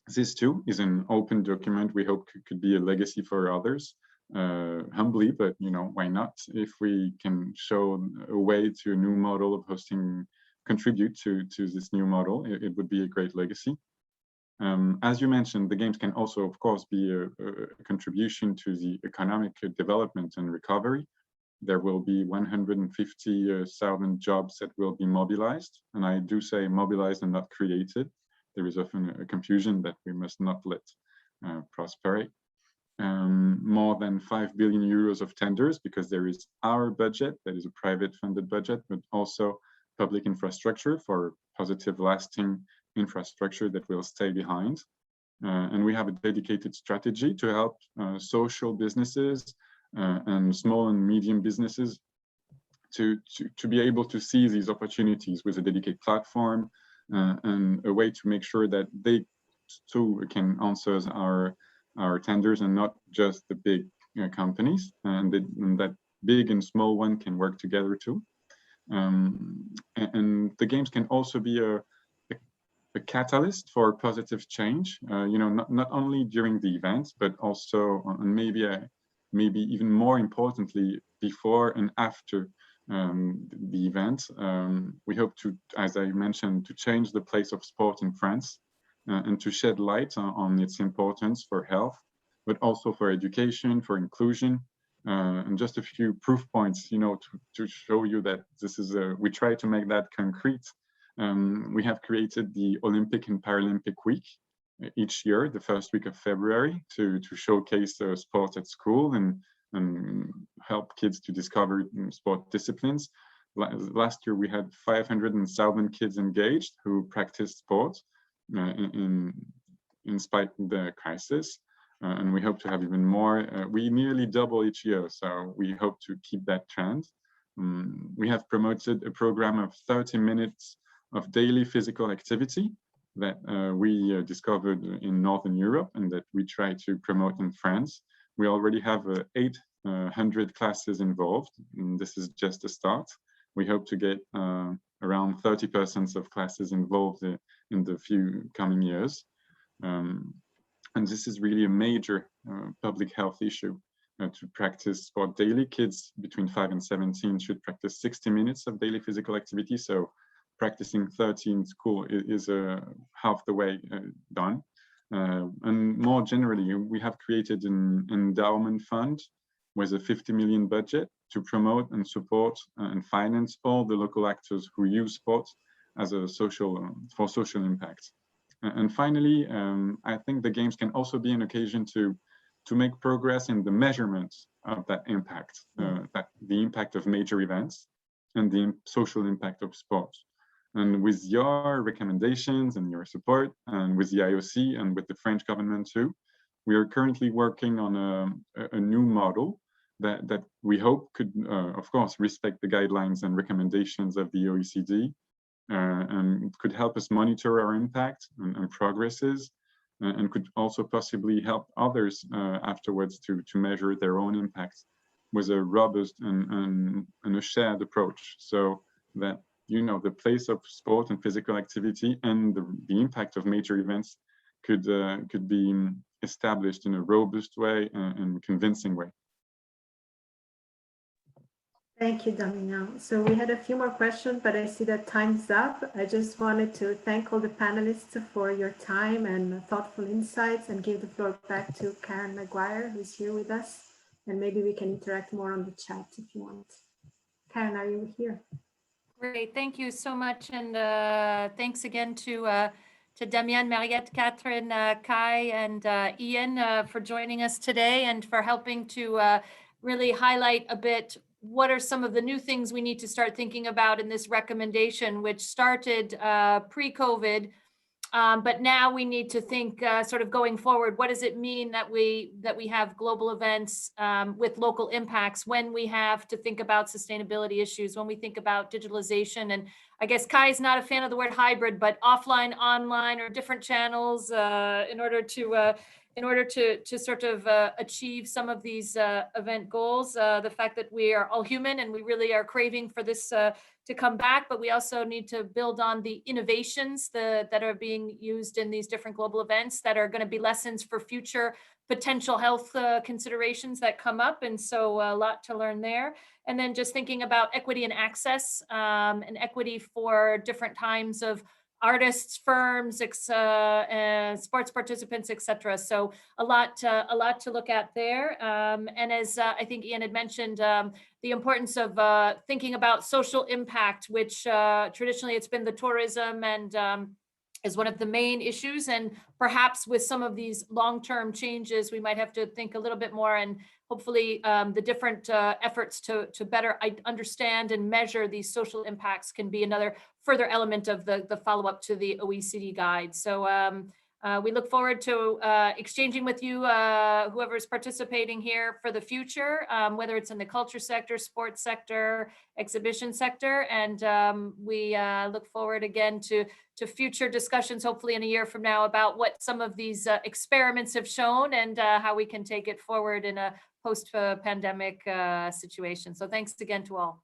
S8: This too is an open document we hope could be a legacy for others, humbly, but why not? If we can show a way to a new model of hosting, contribute to this new model, it would be a great legacy. As you mentioned, the games can also, of course, be a contribution to the economic development and recovery. There will be 150,000 jobs that will be mobilized. And I do say mobilized and not created. There is often a confusion that we must not let prosperate. More than 5 billion euros of tenders, because there is our budget, that is a private funded budget, but also public infrastructure for positive, lasting infrastructure that will stay behind. And we have a dedicated strategy to help social businesses and small and medium businesses to be able to see these opportunities with a dedicated platform and a way to make sure that they too can answer our tenders and not just the big companies, and that big and small one can work together too. And the games can also be a catalyst for positive change, not only during the events, but also maybe even more importantly, before and after the event. We hope to, as I mentioned, to change the place of sport in France and to shed light on its importance for health, but also for education, for inclusion. And just a few proof points, to show you that this is we try to make that concrete. We have created the Olympic and Paralympic week each year, the first week of February, to showcase sport at school and help kids to discover sport disciplines. Last year, we had 500,000 kids engaged who practiced sport in spite of the crisis. And we hope to have even more. We nearly double each year, so we hope to keep that trend. We have promoted a program of 30 minutes of daily physical activity that we discovered in Northern Europe and that we try to promote in France. We already have 800 classes involved, and this is just a start. We hope to get around 30% of classes involved in the few coming years. And this is really a major public health issue to practice sport daily. Kids between 5 and 17 should practice 60 minutes of daily physical activity. So practicing 30 in school is half the way done. And more generally, we have created an Endowment Fund with a 50 million budget to promote and support and finance all the local actors who use sport as a for social impact. And finally, I think the games can also be an occasion to make progress in the measurement of that impact, the impact of major events and the social impact of sport. And with your recommendations and your support, and with the IOC and with the French government too, we are currently working on a new model that we hope could, of course, respect the guidelines and recommendations of the OECD, and could help us monitor our impact and progresses, and could also possibly help others afterwards to measure their own impact with a robust and a shared approach, so that the place of sport and physical activity and the impact of major events could be established in a robust way and convincing way.
S6: Thank you, Damien. So we had a few more questions, but I see that time's up. I just wanted to thank all the panelists for your time and thoughtful insights, and give the floor back to Karen Maguire, who's here with us. And maybe we can interact more on the chat if you want. Karen, are you here?
S1: Great, thank you so much. And thanks again to Damien, Mariette, Catherine, Kai, and Ian for joining us today and for helping to really highlight a bit what are some of the new things we need to start thinking about in this recommendation, which started pre-COVID, but now we need to think sort of going forward, what does it mean that we have global events with local impacts when we have to think about sustainability issues, when we think about digitalization? And I guess Kai is not a fan of the word hybrid, but offline, online, or different channels in order to sort of achieve some of these event goals. The fact that we are all human and we really are craving for this to come back, but we also need to build on the innovations that are being used in these different global events that are going to be lessons for future potential health considerations that come up. And so a lot to learn there. And then just thinking about equity and access and equity for different times of artists, firms, sports participants, etc. So a lot to look at there. And as I think Ian had mentioned, the importance of thinking about social impact, which traditionally it's been the tourism and is one of the main issues. And perhaps with some of these long-term changes, we might have to think a little bit more, and hopefully the different efforts to better understand and measure these social impacts can be another further element of the follow-up to the OECD guide. So we look forward to exchanging with you, whoever is participating here, for the future, whether it's in the culture sector, sports sector, exhibition sector. And we look forward again to future discussions, hopefully in a year from now, about what some of these experiments have shown and how we can take it forward in a post-pandemic situation. So thanks again to all.